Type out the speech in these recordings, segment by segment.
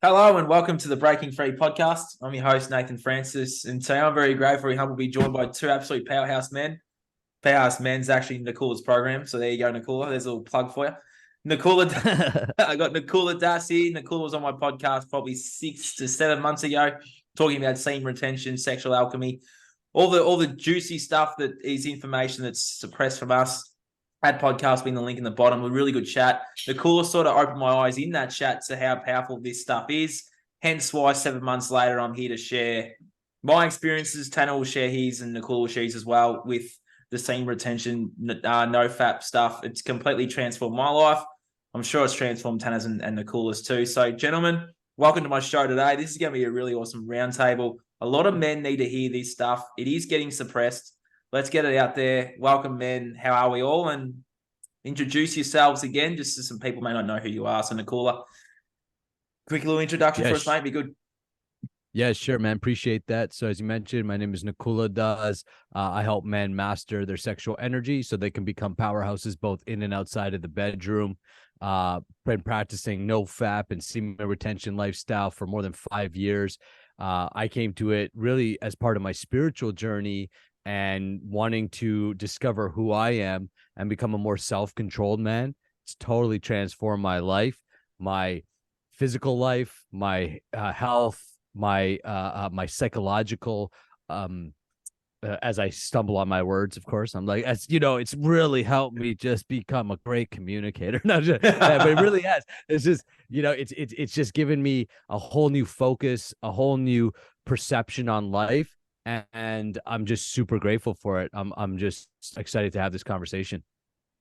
Hello and welcome to the Breaking Free podcast. I'm your host, Nathan Francis, and today I'm very grateful and humbled to be joined by two absolute powerhouse men. Powerhouse Men's actually Nakula's program, so there you go, Nakula. There's a little plug for you. Nakula, I got Nakula I here. Nakula was on my podcast probably 6 to 7 months ago, talking about semen retention, sexual alchemy, all the juicy stuff that is information that's suppressed from us. Had podcast being the link in the bottom. A really good chat. Nakula sort of opened my eyes in that chat to how powerful this stuff is. Hence why 7 months later, I'm here to share my experiences. Tanner will share his and Nakula will share his as well with the semen retention, NoFap stuff. It's completely transformed my life. I'm sure it's transformed Tanner's and Nakula's too. So, gentlemen, welcome to my show today. This is going to be a really awesome roundtable. A lot of men need to hear this stuff. It is getting suppressed. Let's get it out there. Welcome, men. How are we all? And introduce yourselves again, just so some people may not know who you are. So, Nakula, quick little introduction for us, mate. Be good. Yeah, sure, man. Appreciate that. So as you mentioned, my name is Nakula. I help men master their sexual energy so they can become powerhouses both in and outside of the bedroom. Been practicing NoFap and semen retention lifestyle for more than 5 years. I came to it really as part of my spiritual journey and wanting to discover who I am and become a more self-controlled man. It's totally transformed my life, my physical life, my health, my psychological, as I stumble on my words, of course, I'm like, as you know, it's really helped me just become a great communicator. But it really has. It's just, it's just given me a whole new focus, a whole new perception on life. And I'm just super grateful for it. I'm just excited to have this conversation.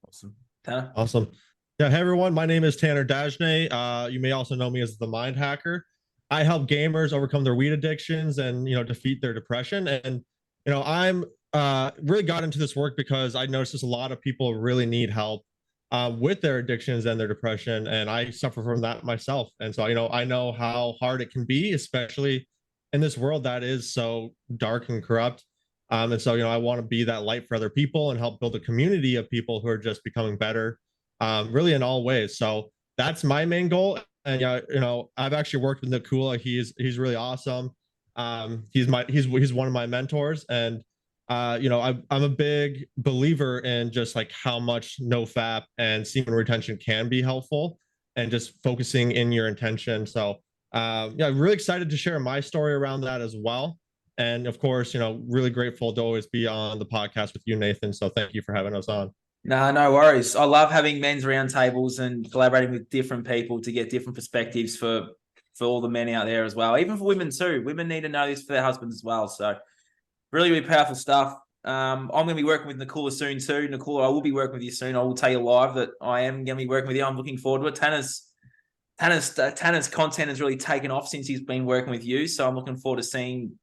Awesome. Tanner? Awesome. Yeah, hey everyone. My name is Tanner Dagenais. You may also know me as the Mind Hacker. I help gamers overcome their weed addictions and defeat their depression. And I'm really got into this work because I noticed a lot of people really need help with their addictions and their depression, and I suffer from that myself. And so I know how hard it can be, especially in this world that is so dark and corrupt. And so I want to be that light for other people and help build a community of people who are just becoming better, really in all ways. So that's my main goal. And I've actually worked with Nakula. He's really awesome. He's one of my mentors, and I'm a big believer in just like how much NoFap and semen retention can be helpful, and just focusing in your intention. So I'm really excited to share my story around that as well. And of course, really grateful to always be on the podcast with you, Nathan. So thank you for having us on. No worries. I love having men's roundtables and collaborating with different people to get different perspectives for all the men out there as well. Even for women too. Women need to know this for their husbands as well. So really, really powerful stuff. I'm going to be working with Nakula soon too. Nakula, I will be working with you soon. I will tell you live that I am going to be working with you. I'm looking forward to it. Tanner's content has really taken off since he's been working with you. So I'm looking forward to seeing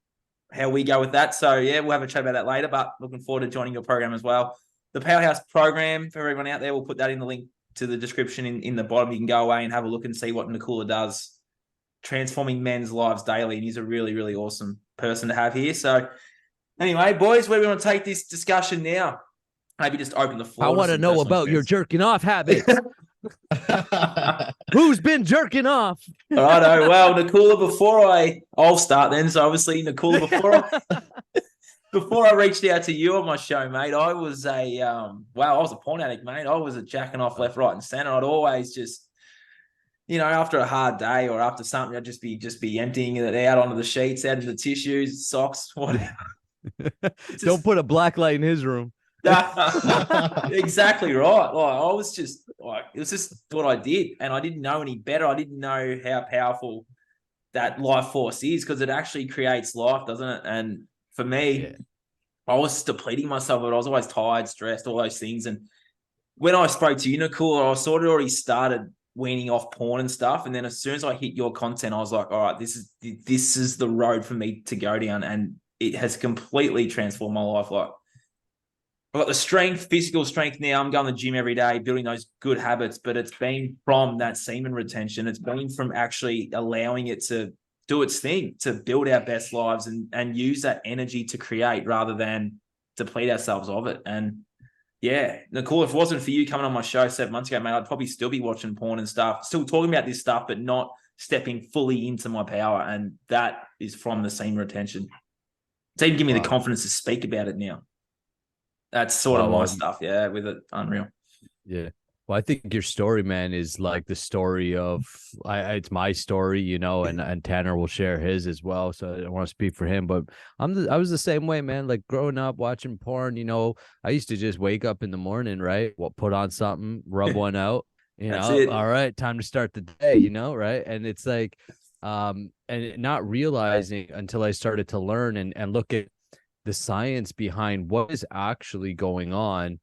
how we go with that. So yeah, we'll have a chat about that later, but looking forward to joining your program as well. The Powerhouse program, for everyone out there, we'll put that in the link to the description in the bottom. You can go away and have a look and see what Nakula does, transforming men's lives daily. And he's a really, really awesome person to have here. So anyway, boys, where do we want to take this discussion now? Maybe just open the floor. I want to know about your jerking off habits. Who's been jerking off? All right, well, Nakula, I'll start then. So obviously, Nakula, before I reached out to you on my show, mate, I was I was a porn addict, mate. I was a jacking off left, right, and center. I'd always just, after a hard day or after something, I'd just be emptying it out onto the sheets, out into the tissues, socks, whatever. Don't put a black light in his room. Exactly right. I was just it was just what I did, and I didn't know any better. I didn't know how powerful that life force is, because it actually creates life, doesn't it? And for me, I was depleting myself, but I was always tired, stressed, all those things. And when I spoke to you, Nakula, I sort of already started weaning off porn and stuff. And then as soon as I hit your content, I was like, all right, this is the road for me to go down. And it has completely transformed my life. Like, I've got the strength, physical strength now. I'm going to the gym every day, building those good habits, but it's been from that semen retention. It's been from actually allowing it to do its thing, to build our best lives and use that energy to create rather than deplete ourselves of it. And yeah, Nakula, if it wasn't for you coming on my show 7 months ago, mate, I'd probably still be watching porn and stuff, still talking about this stuff, but not stepping fully into my power. And that is from the semen retention. It's even give me the confidence to speak about it now. That's sort of my stuff, yeah, with it. Unreal. Yeah. Well, I think your story, man, is like the story of it's my story, you know, and Tanner will share his as well. So I don't want to speak for him, but I was the same way, man. Like growing up watching porn, you know, I used to just wake up in the morning, right? Well, put on something, rub one out, you know, all right, time to start the day, you know, right? And it's like, and not realizing until I started to learn and look at the science behind what is actually going on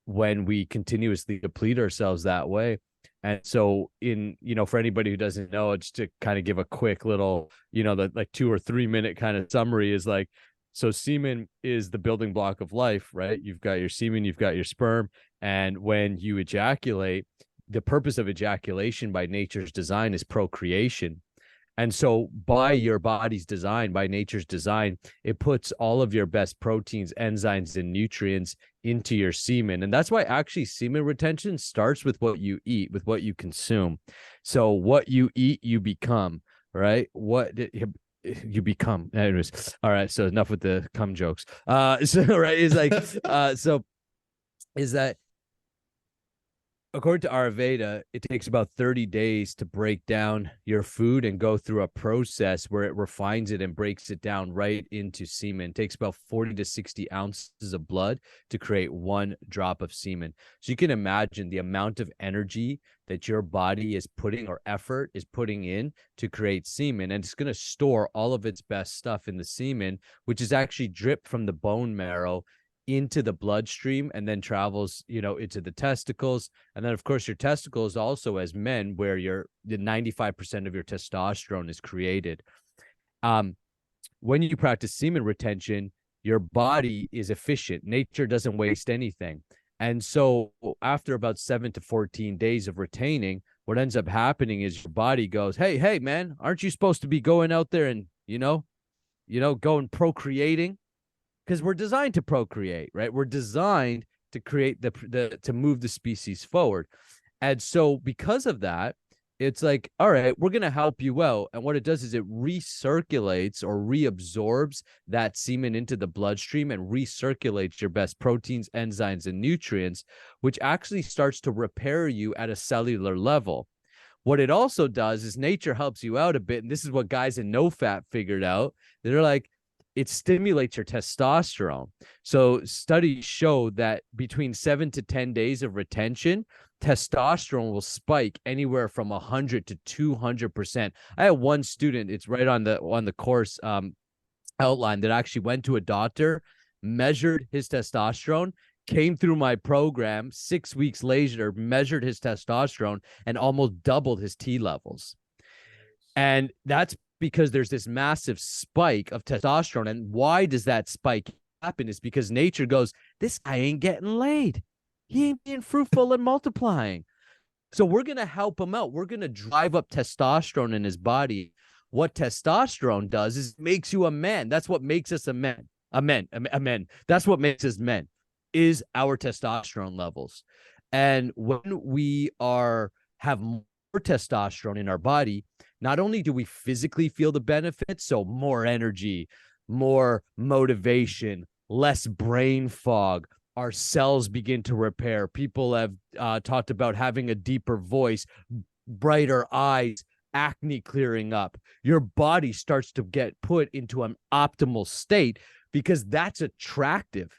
when we continuously deplete ourselves that way. And so for anybody who doesn't know, just to kind of give a quick little, the like 2 or 3 minute kind of summary is like, so semen is the building block of life, right? You've got your semen, you've got your sperm. And when you ejaculate, the purpose of ejaculation by nature's design is procreation. And so by your body's design, by nature's design, it puts all of your best proteins, enzymes, and nutrients into your semen. And that's why actually semen retention starts with what you eat, with what you consume. So what you eat, you become, right? What you become. Anyways, all right. So enough with the cum jokes. So right, is like, so is that according to Ayurveda, it takes about 30 days to break down your food and go through a process where it refines it and breaks it down right into semen. It takes about 40 to 60 ounces of blood to create 1 drop of semen. So you can imagine the amount of energy that your body is putting or effort is putting in to create semen. And it's going to store all of its best stuff in the semen, which is actually dripped from the bone marrow into the bloodstream and then travels, into the testicles. And then of course your testicles also, as men, where the 95% of your testosterone is created. When you practice semen retention, your body is efficient. Nature doesn't waste anything. And so after about 7 to 14 days of retaining, what ends up happening is your body goes, hey, man, aren't you supposed to be going out there and, going procreating? Because we're designed to procreate, right? We're designed to create to move the species forward. And so because of that, it's like, all right, we're going to help you out. And what it does is it recirculates or reabsorbs that semen into the bloodstream and recirculates your best proteins, enzymes, and nutrients, which actually starts to repair you at a cellular level. What it also does is nature helps you out a bit. And this is what guys in NoFap figured out. They're like, it stimulates your testosterone. So studies show that between 7 to 10 days of retention, testosterone will spike anywhere from 100 to 200%. I had one student, it's right on the course outline, that actually went to a doctor, measured his testosterone, came through my program 6 weeks later, measured his testosterone, and almost doubled his T levels. And that's because there's this massive spike of testosterone. And why does that spike happen? Is because nature goes, this guy ain't getting laid. He ain't being fruitful and multiplying. So we're going to help him out. We're going to drive up testosterone in his body. What testosterone does is makes you a man. That's what makes us a man. That's what makes us men, is our testosterone levels. And when we have more testosterone in our body, not only do we physically feel the benefits, so more energy, more motivation, less brain fog, our cells begin to repair. People have talked about having a deeper voice, brighter eyes, acne clearing up. Your body starts to get put into an optimal state because that's attractive.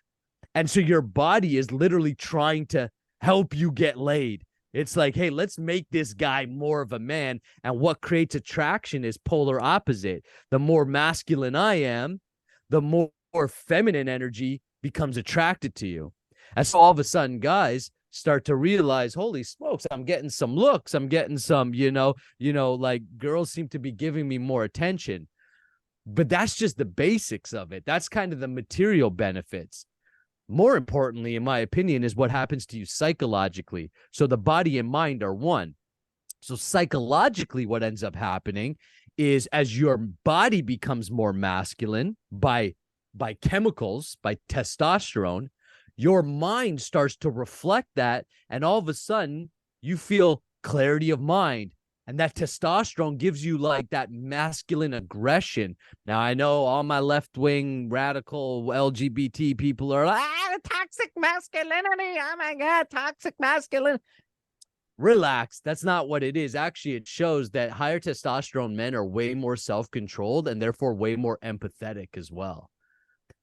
And so your body is literally trying to help you get laid. It's like, hey, let's make this guy more of a man. And what creates attraction is polar opposite. The more masculine I am, the more feminine energy becomes attracted to you. And so all of a sudden, guys start to realize, holy smokes, I'm getting some looks. I'm getting some, like girls seem to be giving me more attention. But that's just the basics of it. That's kind of the material benefits. More importantly, in my opinion, is what happens to you psychologically. So the body and mind are one. So psychologically, what ends up happening is as your body becomes more masculine by chemicals, by testosterone, your mind starts to reflect that. And all of a sudden, you feel clarity of mind, And that testosterone gives you like that masculine aggression. Now, I know all my left-wing radical LGBT people are like, toxic masculinity. Oh my God, toxic masculinity. Relax. That's not what it is. Actually, it shows that higher testosterone men are way more self-controlled and therefore way more empathetic as well.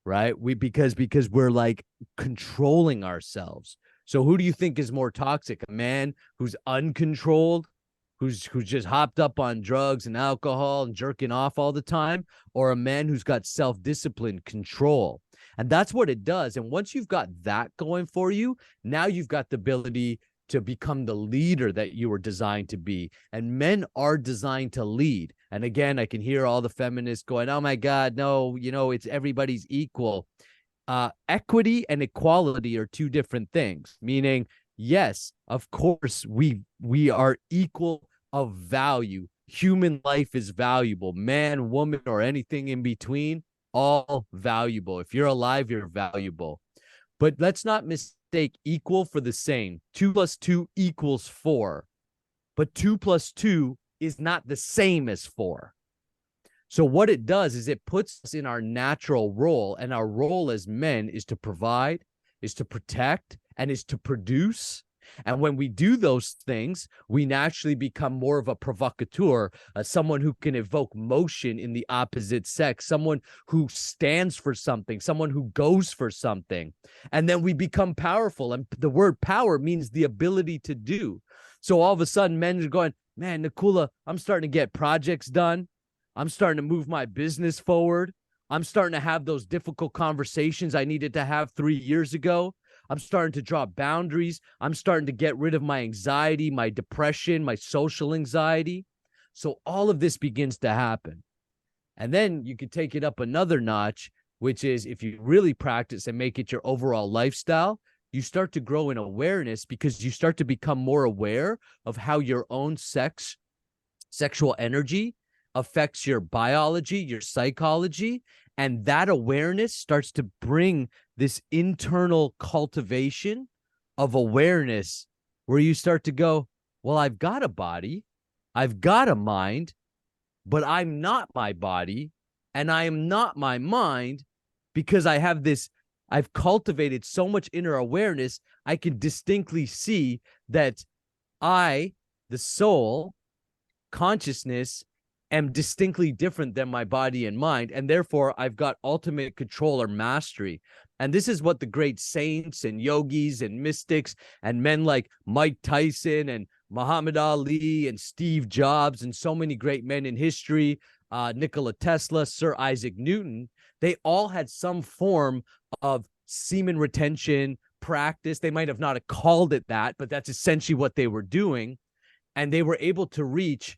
Right? Because we're like controlling ourselves. So who do you think is more toxic? A man who's uncontrolled, who's just hopped up on drugs and alcohol and jerking off all the time, or a man who's got self-discipline, control? And that's what it does. And once you've got that going for you, now you've got the ability to become the leader that you were designed to be. And men are designed to lead. And again, I can hear all the feminists going, oh my God, no, it's everybody's equal. Equity and equality are two different things, meaning, yes, of course, we are equal of value. Human life is valuable. Man, woman, or anything in between, all valuable. If you're alive, you're valuable. But let's not mistake equal for the same. 2 + 2 = 4. But 2 + 2 is not the same as 4. So what it does is it puts us in our natural role, and our role as men is to provide, is to protect, and is to produce. And when we do those things, we naturally become more of a provocateur, someone who can evoke motion in the opposite sex, someone who stands for something, someone who goes for something. And then we become powerful. And the word power means the ability to do. So all of a sudden, men are going, man, Nakula, I'm starting to get projects done. I'm starting to move my business forward. I'm starting to have those difficult conversations I needed to have 3 years ago. I'm starting to draw boundaries. I'm starting to get rid of my anxiety, my depression, my social anxiety. So all of this begins to happen. And then you could take it up another notch, which is if you really practice and make it your overall lifestyle, you start to grow in awareness because you start to become more aware of how your own sexual energy affects your biology, your psychology. And that awareness starts to bring this internal cultivation of awareness where you start to go, well, I've got a body, I've got a mind, but I'm not my body and I am not my mind because I've cultivated so much inner awareness. I can distinctly see that I, the soul, consciousness, am distinctly different than my body and mind, and therefore I've got ultimate control or mastery. And this is what the great saints and yogis and mystics and men like Mike Tyson and Muhammad Ali and Steve Jobs and so many great men in history, Nikola Tesla, Sir Isaac Newton, they all had some form of semen retention practice. They might have not called it that, but that's essentially what they were doing. And they were able to reach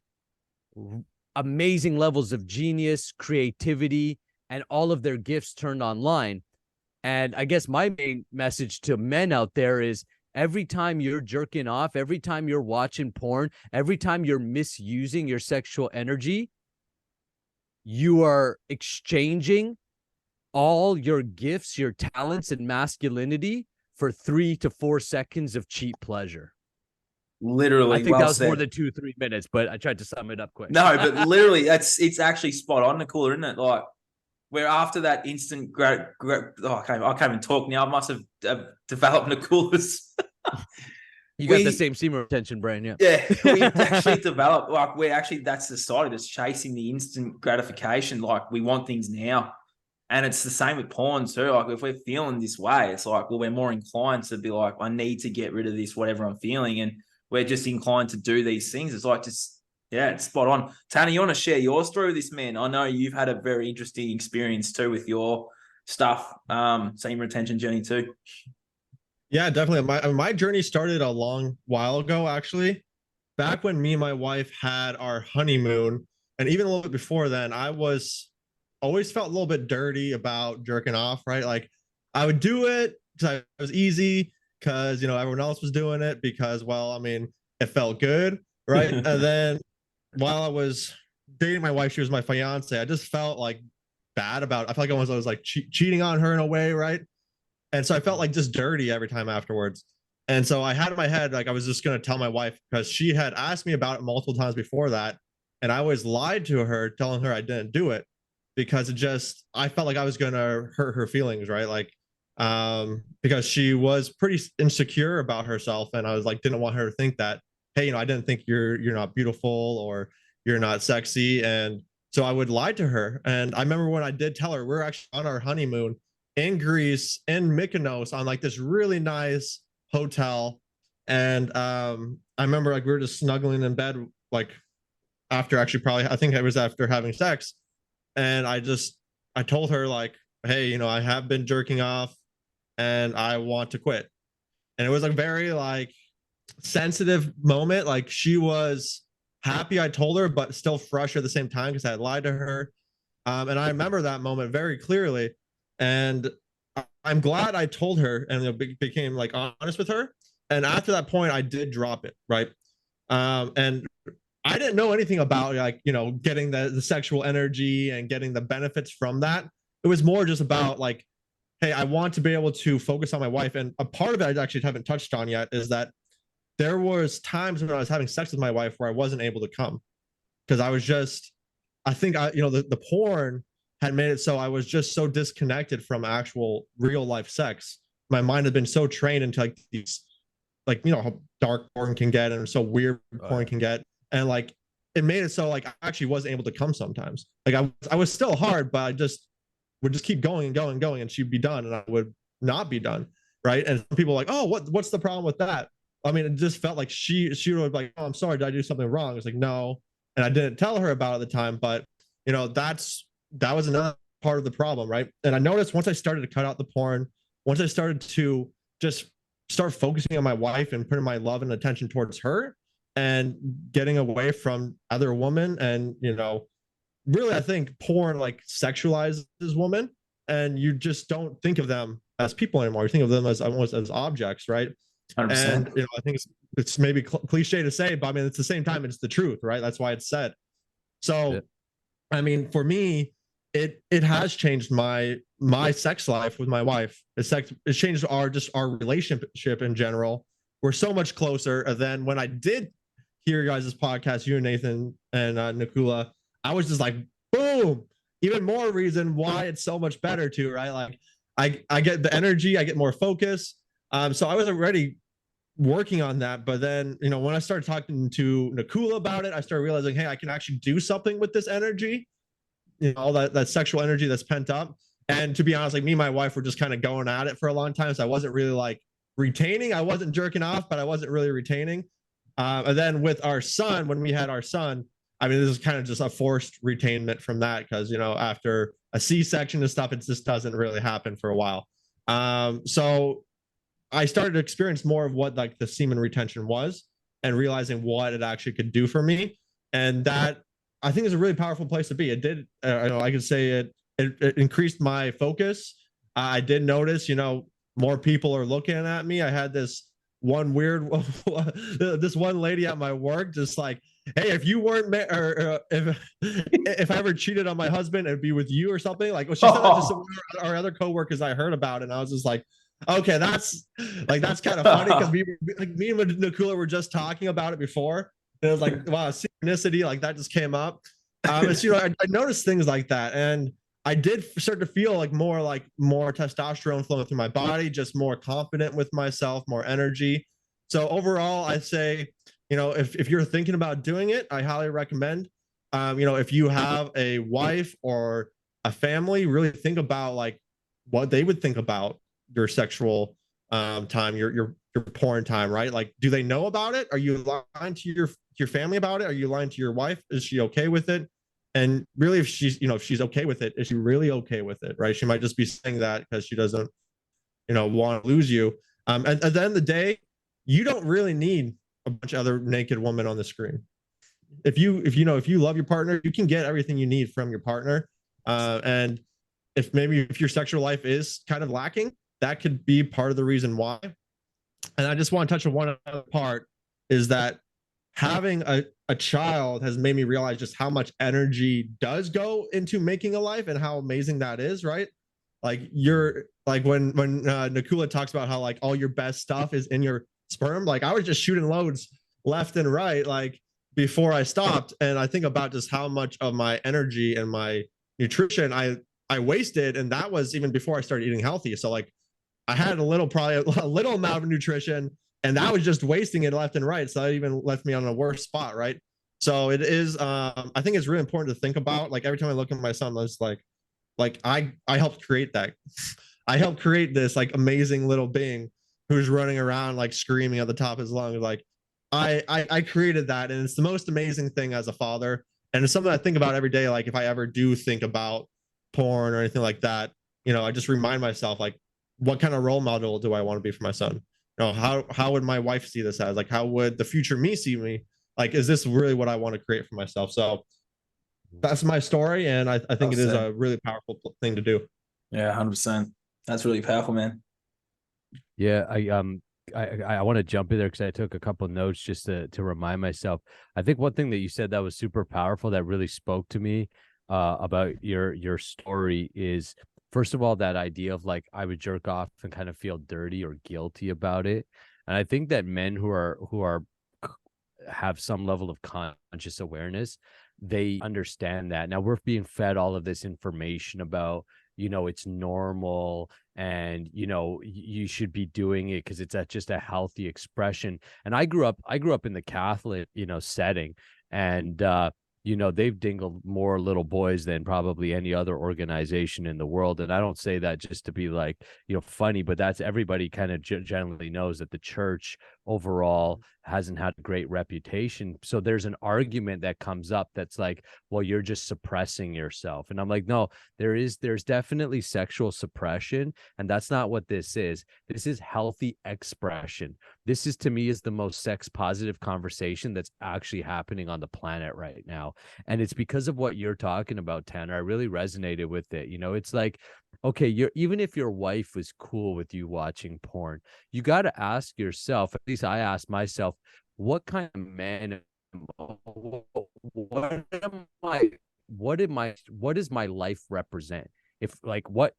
amazing levels of genius, creativity, and all of their gifts turned online. And I guess my main message to men out there is every time you're jerking off, every time you're watching porn, every time you're misusing your sexual energy, you are exchanging all your gifts, your talents, and masculinity for 3 to 4 seconds of cheap pleasure. Literally, I think well that was said. more than 2-3 minutes, but I tried to sum it up quick. No, but literally, it's actually spot on, Nakula, isn't it? Like, where after that instant I can't even talk now. I must have developed Nakula's. You got the same semen retention brain, yeah. Yeah, we actually developed, like, that's the side of us chasing the instant gratification. Like, we want things now. And it's the same with porn too. Like, if we're feeling this way, it's like, well, we're more inclined to be like, I need to get rid of this, whatever I'm feeling. And we're just inclined to do these things. It's like, it's spot on. Tanner, you want to share your story with this, man? I know you've had a very interesting experience too with your stuff, semen retention journey too. Yeah, definitely. My journey started a long while ago, actually. Back when me and my wife had our honeymoon, and even a little bit before then, I always felt a little bit dirty about jerking off, right? Like, I would do it because it was easy, because everyone else was doing it, because, well, I mean, it felt good, right? And then while I was dating my wife, she was my fiance, I just felt like bad about it. I felt like I was like cheating on her in a way, right? And so I felt like just dirty every time afterwards. And so I had in my head, like, I was just going to tell my wife, because she had asked me about it multiple times before that. And I always lied to her, telling her I didn't do it, because I felt like I was going to hurt her feelings. Right. Like, because she was pretty insecure about herself. And I was like, didn't want her to think that, hey, I didn't think you're not beautiful, or you're not sexy. And so I would lie to her. And I remember when I did tell her, we we're actually on our honeymoon in Greece, in Mykonos, on like this really nice hotel. And I remember, like, we were just snuggling in bed, like, after, actually, probably, I think it was after having sex. And I told her, like, hey, I have been jerking off and I want to quit. And it was a very, like, sensitive moment. Like, she was happy I told her, but still frustrated at the same time, because I had lied to her. And I remember that moment very clearly. And I'm glad I told her, and became, like, honest with her. And after that point, I did drop it, right? And I didn't know anything about, like, getting the sexual energy and getting the benefits from that. It was more just about, like, hey, I want to be able to focus on my wife. And a part of it I actually haven't touched on yet is that there was times when I was having sex with my wife where I wasn't able to come, because I think the porn had made it so I was just so disconnected from actual real life sex. My mind had been so trained into, like, these, like, how dark porn can get and so weird porn can get. And, like, it made it so, like, I actually wasn't able to come sometimes. Like, I was still hard, but I would just keep going and going and going, and she'd be done and I would not be done. Right. And people were like, oh, what's the problem with that? I mean, it just felt like she would be like, oh, I'm sorry, did I do something wrong? It's like, no. And I didn't tell her about it at the time, but that was another part of the problem, right? And I noticed once I started to cut out the porn, once I started to just start focusing on my wife and putting my love and attention towards her, and getting away from other women, and really, I think porn, like, sexualizes women, and you just don't think of them as people anymore. You think of them as almost as objects, right? 100%. And I think it's maybe cliche to say, but I mean, it's the same time, it's the truth, right? That's why it's said. So, yeah. I mean, for me, it has changed my sex life with my wife. It's changed our relationship in general. We're so much closer than when I did hear your guys' podcast, you and Nathan and Nakula. I was just like, boom, even more reason why it's so much better too, right? Like, I get the energy, I get more focus. So I was already working on that, but then, when I started talking to Nakula about it, I started realizing, hey, I can actually do something with this energy, all that sexual energy that's pent up. And to be honest, like, me and my wife were just kind of going at it for a long time. So I wasn't really, like, retaining. I wasn't jerking off, but I wasn't really retaining. And then with our son, when we had our son, I mean, this is kind of just a forced retainment from that, because, after a C-section and stuff, it just doesn't really happen for a while. So I started to experience more of what, like, the semen retention was, and realizing what it actually could do for me. And that, I think, is a really powerful place to be. It did, I could say it increased my focus. I did notice, more people are looking at me. I had this one lady at my work, just like, hey, if you weren't or if I ever cheated on my husband, it'd be with you or something. Like, well, she said that to some of our other coworkers I heard about, and I was just like, okay, that's kind of funny, because me and Nakula were just talking about it before, and it was like, wow, synchronicity, like, that just came up. It's, I noticed things like that, and I did start to feel like more testosterone flowing through my body, just more confident with myself, more energy. So overall, I say, if you're thinking about doing it, I highly recommend. If you have a wife or a family, really think about, like, what they would think about your sexual time, your porn time, right? Like, do they know about it? Are you lying to your family about it? Are you lying to your wife? Is she okay with it? And really, if she's okay with it, is she really okay with it, right? She might just be saying that because she doesn't, want to lose you. At the end of the day, you don't really need a bunch of other naked women on the screen. If you love your partner, you can get everything you need from your partner. And if your sexual life is kind of lacking, that could be part of the reason why. And I just want to touch on one other part, is that having a child has made me realize just how much energy does go into making a life, and how amazing that is, right? Like, when Nakula talks about how, like, all your best stuff is in your sperm. Like I was just shooting loads left and right, like before I stopped. And I think about just how much of my energy and my nutrition I wasted, and that was even before I started eating healthy. So like I had probably a little amount of nutrition, and that was just wasting it left and right. So that even left me on a worse spot, right? So it is. I think it's really important to think about. Like every time I look at my son, I was like I helped create that. I helped create this like amazing little being who's running around like screaming at the top of his lungs. Like I created that, and it's the most amazing thing as a father. And it's something I think about every day. Like if I ever do think about porn or anything like that, I just remind myself like, what kind of role model do I want to be for my son? How would my wife see this as? Like, how would the future me see me? Like, is this really what I want to create for myself? So that's my story, and I think it is a really powerful thing to do. Yeah, 100%. That's really powerful, man. Yeah, I want to jump in there because I took a couple notes just to remind myself. I think one thing that you said that was super powerful that really spoke to me about your story is, first of all, that idea of like I would jerk off and kind of feel dirty or guilty about it. And I think that men who have some level of conscious awareness, they understand that. Now we're being fed all of this information about, it's normal and, you should be doing it because it's just a healthy expression. And I grew up in the Catholic, setting, and, they've dingled more little boys than probably any other organization in the world. And I don't say that just to be like, funny, but that's everybody kind of generally knows that the church overall hasn't had a great reputation. So there's an argument that comes up that's like, well, you're just suppressing yourself. And I'm like, no, there's definitely sexual suppression. And that's not what this is. This is healthy expression. This is, to me, is the most sex positive conversation that's actually happening on the planet right now. And it's because of what you're talking about, Tanner. I really resonated with it. It's like, okay, even if your wife was cool with you watching porn, you got to ask yourself, at least I ask myself, what kind of man what does my life represent? If like what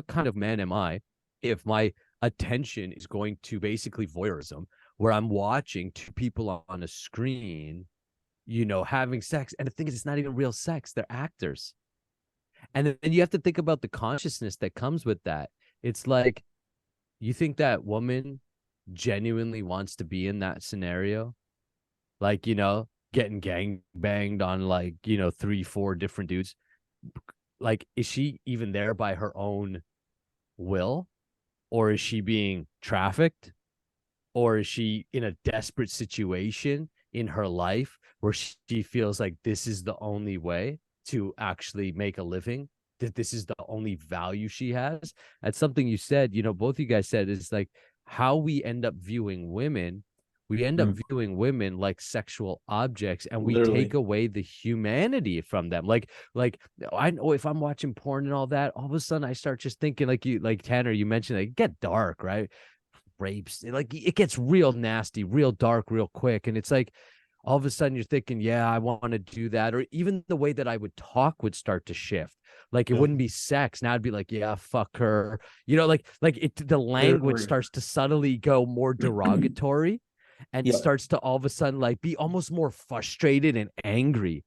kind of man am I if my attention is going to basically voyeurism, where I'm watching two people on a screen, having sex. And the thing is, it's not even real sex. They're actors. And then you have to think about the consciousness that comes with that. It's like, you think that woman genuinely wants to be in that scenario? Like, getting gang banged on like, 3-4 different dudes. Like, is she even there by her own will? Or is she being trafficked? Or is she in a desperate situation in her life where she feels like this is the only way to actually make a living, that this is the only value she has? That's something you said, both you guys said, is like how we end up viewing women. We end up viewing women like sexual objects, and we take away the humanity from them. Like I know if I'm watching porn and all that, all of a sudden I start just thinking, like Tanner, you mentioned, like, get dark, right? Rapes, like it gets real nasty, real dark, real quick. And it's like, all of a sudden you're thinking, yeah, I want to do that. Or even the way that I would talk would start to shift. Like it wouldn't be sex. Now I'd be like, yeah, fuck her. The language starts to subtly go more derogatory. And it starts to all of a sudden like be almost more frustrated and angry.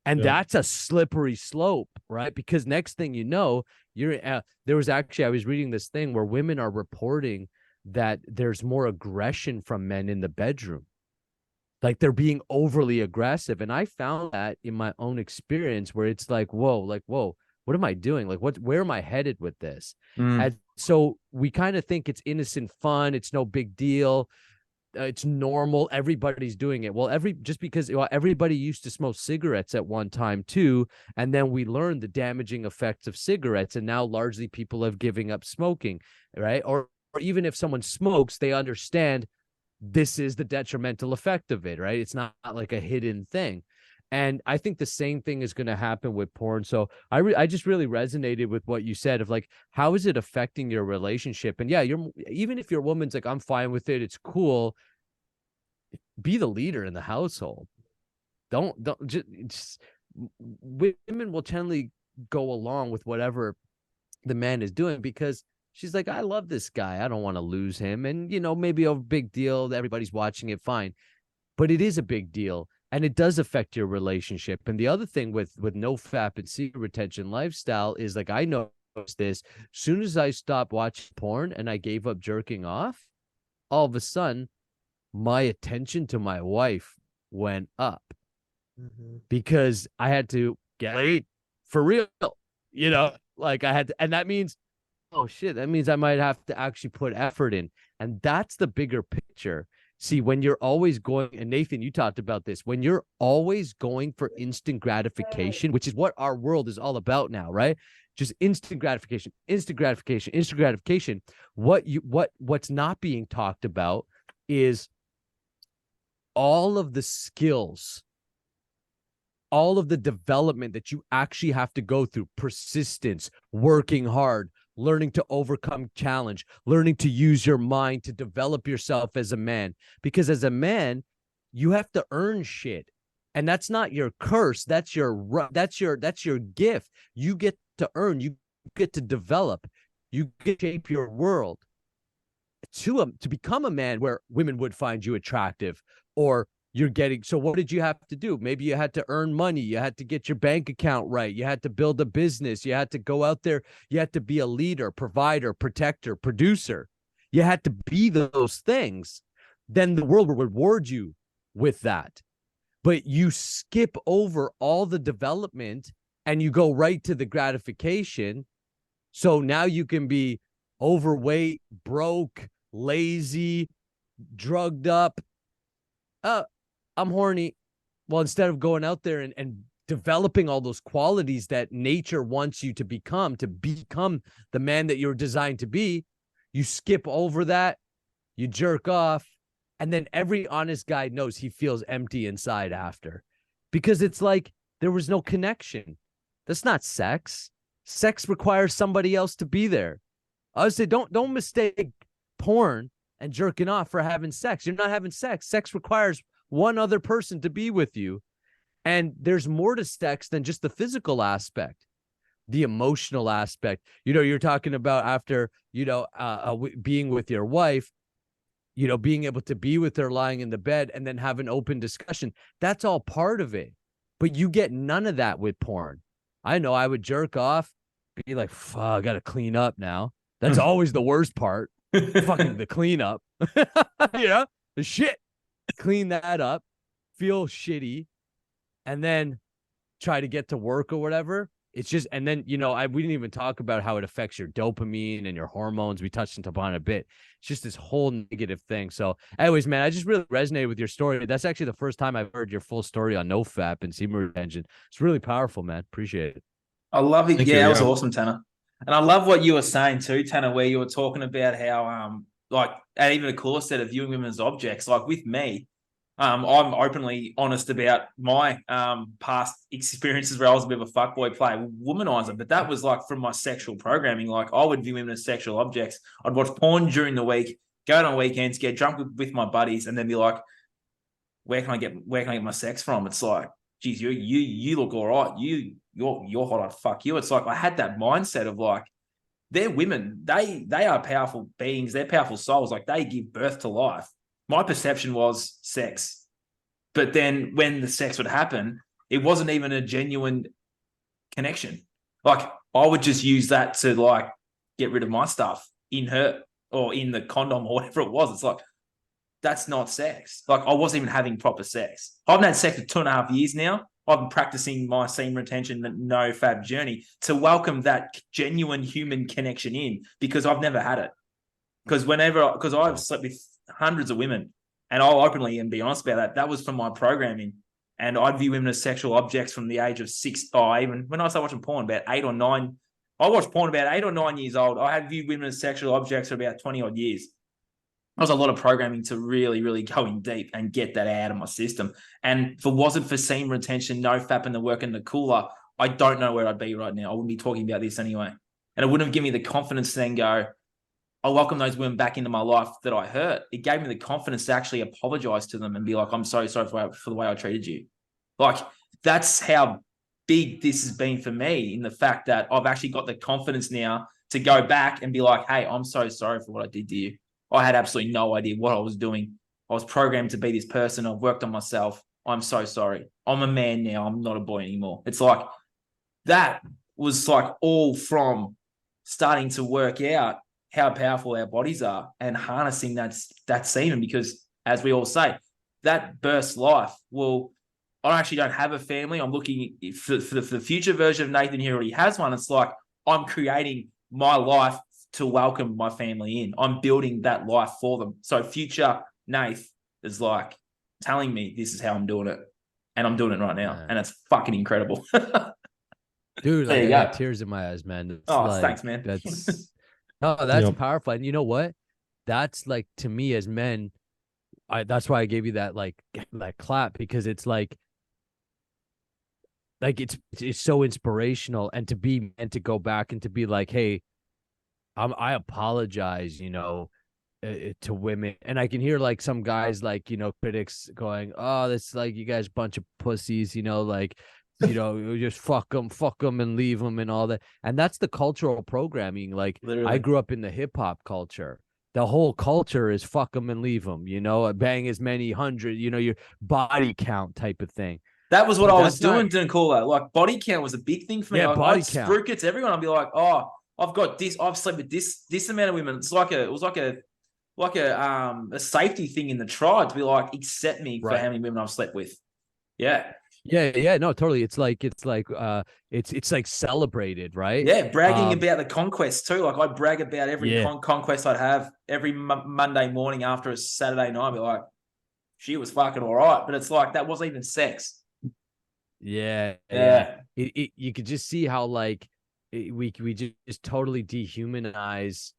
And that's a slippery slope, right? Because next thing you know, I was reading this thing where women are reporting that there's more aggression from men in the bedroom. Like they're being overly aggressive. And I found that in my own experience where it's like, whoa, what am I doing? Like, where am I headed with this? And so we kind of think it's innocent fun. It's no big deal. It's normal. Everybody's doing it. Well, just because everybody used to smoke cigarettes at one time too, and then we learned the damaging effects of cigarettes, and now largely people have given up smoking, right? Or even if someone smokes, they understand this is the detrimental effect of it, right? It's not like a hidden thing. And I think the same thing is going to happen with porn. So I just really resonated with what you said of like, how is it affecting your relationship? And yeah, even if your woman's like, I'm fine with it, it's cool, be the leader in the household. Don't just women will generally go along with whatever the man is doing because She's like, I love this guy. I don't want to lose him. And, maybe a big deal. Everybody's watching it, fine. But it is a big deal. And it does affect your relationship. And the other thing with NoFap and semen retention lifestyle is, like, I noticed this. As soon as I stopped watching porn and I gave up jerking off, all of a sudden, my attention to my wife went up because I had to get laid for real. Like I had to, and that means, oh shit, that means I might have to actually put effort in. And that's the bigger picture. See, when you're always going, and Nathan, you talked about this, when you're always going for instant gratification, which is what our world is all about now, right? Just instant gratification, instant gratification, instant gratification. What's not being talked about is all of the skills, all of the development that you actually have to go through, persistence, working hard, learning to overcome challenge, learning to use your mind to develop yourself as a man. Because as a man, you have to earn shit. And that's not your curse. That's your gift. You get to earn, you get to develop, you get to shape your world to become a man where women would find you attractive, or you're getting. So what did you have to do? Maybe you had to earn money. You had to get your bank account right. You had to build a business. You had to go out there. You had to be a leader, provider, protector, producer. You had to be those things. Then the world will reward you with that. But you skip over all the development and you go right to the gratification. So now you can be overweight, broke, lazy, drugged up. I'm horny. Well, instead of going out there and developing all those qualities that nature wants you to become the man that you're designed to be, you skip over that, you jerk off, and then every honest guy knows he feels empty inside after, because it's like there was no connection. That's not sex. Sex requires somebody else to be there. I would say don't mistake porn and jerking off for having sex. You're not having sex. Sex requires one other person to be with you. And there's more to sex than just the physical aspect, the emotional aspect. You're talking about after, being with your wife, being able to be with her lying in the bed and then have an open discussion. That's all part of it. But you get none of that with porn. I know I would jerk off, be like, fuck, I got to clean up now. That's always the worst part. Fucking the cleanup. The shit. Clean that up, feel shitty, and then try to get to work or whatever. It's just, and then, we didn't even talk about how it affects your dopamine and your hormones. We touched upon it a bit. It's just this whole negative thing. So anyways, man, I just really resonated with your story. That's actually the first time I've heard your full story on NoFap and semen retention. It's really powerful, man. Appreciate it. I love it. Thank yeah, you, that was yeah. awesome, Tanner. And I love what you were saying too, Tanner, where you were talking about how, and even a course set of viewing women as objects. Like with me, I'm openly honest about my past experiences where I was a bit of a fuckboy player, womanizer, but that was like from my sexual programming. Like I would view women as sexual objects. I'd watch porn during the week, go out on weekends, get drunk with my buddies, and then be like, where can I get my sex from? It's like, geez, you look all right. You're hot. I'd fuck you. It's like I had that mindset of like, they're women. They are powerful beings. They're powerful souls. Like they give birth to life. My perception was sex. But then when the sex would happen, it wasn't even a genuine connection. Like I would just use that to like get rid of my stuff in her or in the condom or whatever it was. It's like, that's not sex. Like I wasn't even having proper sex. I haven't had sex for 2.5 years now. I've been practicing my semen retention and NoFap journey to welcome that genuine human connection in, because I've never had it. Because I've slept with hundreds of women, and I'll openly and be honest about that. That was from my programming, and I'd view women as sexual objects from the age of 6. Even when I started watching porn, about 8 or 9. I watched porn about 8 or 9 years old. I had viewed women as sexual objects for about 20 odd years. There was a lot of programming to really, really go in deep and get that out of my system. And if it wasn't for semen retention, NoFap, and the work in Nakula, I don't know where I'd be right now. I wouldn't be talking about this anyway. And it wouldn't have given me the confidence to then go, I welcome those women back into my life that I hurt. It gave me the confidence to actually apologize to them and be like, I'm so sorry for the way I treated you. Like, that's how big this has been for me, in the fact that I've actually got the confidence now to go back and be like, hey, I'm so sorry for what I did to you. I had absolutely no idea what I was doing. I was programmed to be this person. I've worked on myself. I'm so sorry. I'm a man now. I'm not a boy anymore. It's like that was like all from starting to work out how powerful our bodies are and harnessing that semen, because as we all say, that burst life will. I actually don't have a family. I'm looking for the future version of Nathan who already has one. It's like I'm creating my life to welcome my family in. I'm building that life for them. So future Nath is like telling me this is how I'm doing it. And I'm doing it right now. And it's fucking incredible. Dude, like, There I you got go. tears in my eyes, man. It's Oh, like, thanks, man. that's powerful. And you know what? That's like, to me as men, that's why I gave you that clap, because it's like it's so inspirational, and to go back and to be like, hey, I apologize, to women. And I can hear like some guys, like, critics going, oh, this, like, you guys bunch of pussies, just fuck them and leave them and all that. And that's the cultural programming. Like, Literally. I grew up in the hip hop culture. The whole culture is fuck them and leave them, bang as many hundred, your body count type of thing. That was what But I was that's not- doing, didn't call that. Like, body count was a big thing for me. Yeah, Like, body I'd count. spruik it to everyone. I'd be like, oh, I've got this. I've slept with this amount of women. It was like a safety thing in the tribe to be like, accept me for Right. how many women I've slept with. Yeah. Yeah, no, totally. It's like celebrated, right? Yeah, bragging about the conquest too. Like, I'd brag about every conquest I'd have every Monday morning after a Saturday night. I'd be like, she was fucking all right. But it's like, that wasn't even sex. Yeah. You could just see how we just totally dehumanize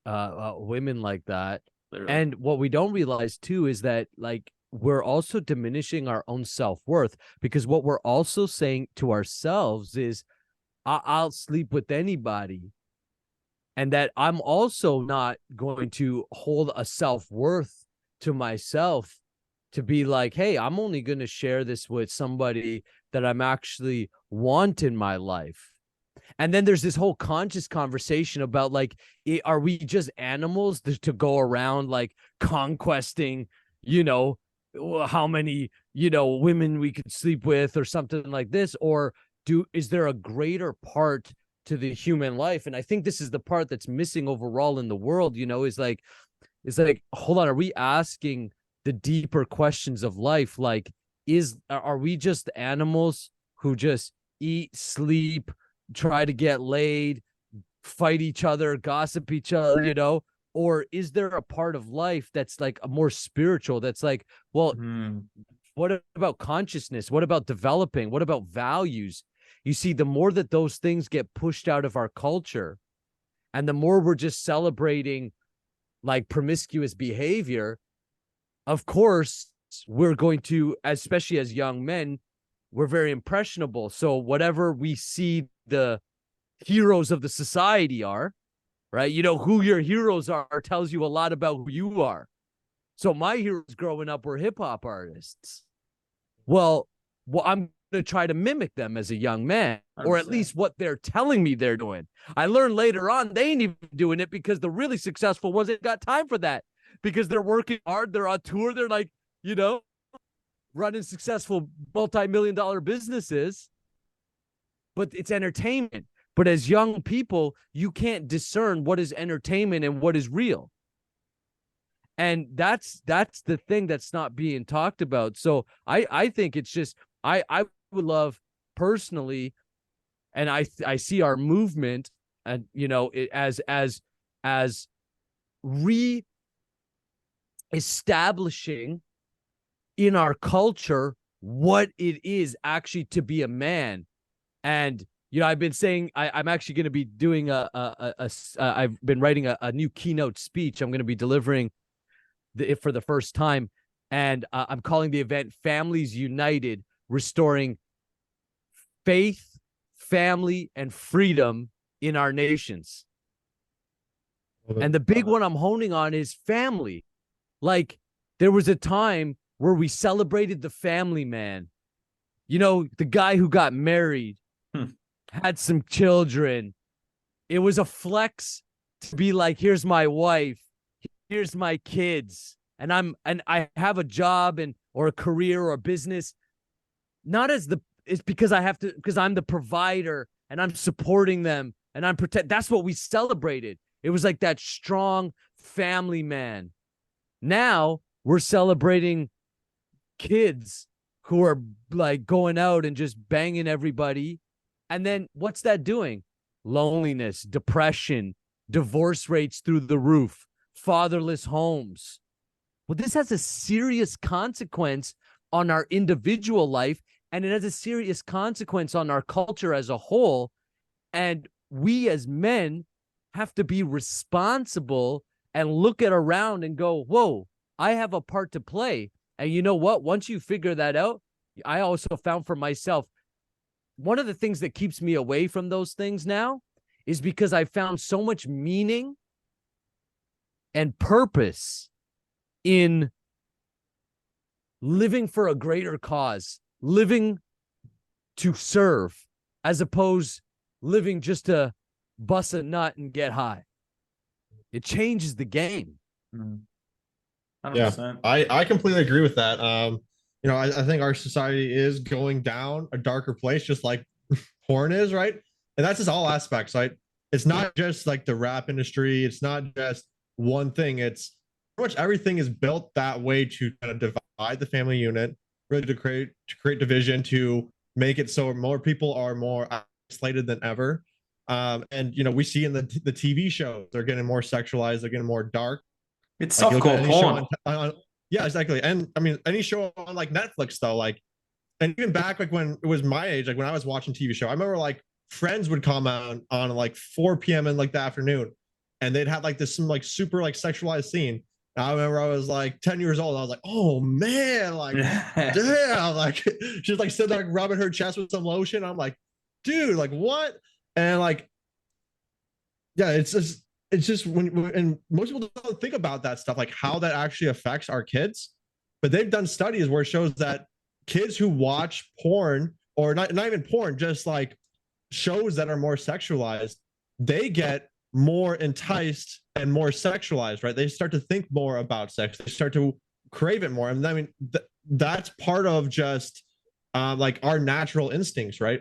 women like that. Literally. And what we don't realize too is that, like, we're also diminishing our own self-worth, because what we're also saying to ourselves is, I'll sleep with anybody, and that I'm also not going to hold a self-worth to myself to be like, hey, I'm only going to share this with somebody that I'm actually want in my life. And then there's this whole conscious conversation about, like, are we just animals to go around like conquesting, how many, women we could sleep with or something like this? Or is there a greater part to the human life? And I think this is the part that's missing overall in the world, is like, hold on, are we asking the deeper questions of life? Like, are we just animals who just eat, sleep, try to get laid, fight each other, gossip each other, or is there a part of life that's like a more spiritual, that's like, well, what about consciousness? What about developing? What about values? You see, the more that those things get pushed out of our culture, and the more we're just celebrating like promiscuous behavior, of course, we're going to, especially as young men, we're very impressionable. So whatever we see the heroes of the society are, right? Who your heroes are tells you a lot about who you are. So my heroes growing up were hip hop artists. Well, I'm going to try to mimic them as a young man, or at least what they're telling me they're doing. I learned later on they ain't even doing it, because the really successful ones ain't got time for that, because they're working hard. They're on tour. They're like, running successful multi-million-dollar businesses, but it's entertainment. But as young people, you can't discern what is entertainment and what is real. And that's the thing that's not being talked about. So I think it's just, I would love personally, and I see our movement, and as re-establishing in our culture what it is actually to be a man. And I've been saying I'm actually going to be doing I've been writing a new keynote speech. I'm going to be delivering it for the first time, and I'm calling the event "Families United: Restoring Faith, Family, and Freedom in Our Nations." And the big one I'm honing on is family. Like, there was a time where we celebrated the family man, the guy who got married, had some children, it was a flex to be like, here's my wife, here's my kids, and I have a job and or a career or a business, not as it's because I have to, because I'm the provider and I'm supporting them and I'm that's what we celebrated. It was like that strong family man. Now we're celebrating kids who are like going out and just banging everybody. And then what's that doing? Loneliness, depression, divorce rates through the roof, fatherless homes. Well, this has a serious consequence on our individual life, and it has a serious consequence on our culture as a whole. And we as men have to be responsible and look at around and go, whoa, I have a part to play. And you know what? Once you figure that out, I also found for myself, one of the things that keeps me away from those things now is because I found so much meaning and purpose in living for a greater cause, living to serve, as opposed living just to bust a nut and get high. It changes the game. 100%. Yeah, I completely agree with that. You know, I think our society is going down a darker place, just like porn is, right? And that's just all aspects, right? It's not just like the rap industry. It's not just one thing. It's pretty much everything is built that way to kind of divide the family unit, really to create division, to make it so more people are more isolated than ever. And you know, we see in the TV shows, they're getting more sexualized, they're getting more dark. It's like softcore porn. Yeah, exactly. And I mean, any show on like Netflix though, like, and even back like when it was my age, like when I was watching TV show, I remember like Friends would come on like 4 p.m. in like the afternoon, and they'd have like this some like super like sexualized scene. And I remember I was like 10 years old. And I was like, oh man, like damn, like she's like sitting there like, rubbing her chest with some lotion. I'm like, dude, like what? And like, yeah, it's just when and most people don't think about that stuff, like how that actually affects our kids. But they've done studies where it shows that kids who watch porn, or not even porn, just like shows that are more sexualized, they get more enticed and more sexualized, right? They start to think more about sex. They start to crave it more. And I mean, that's part of just like our natural instincts, right?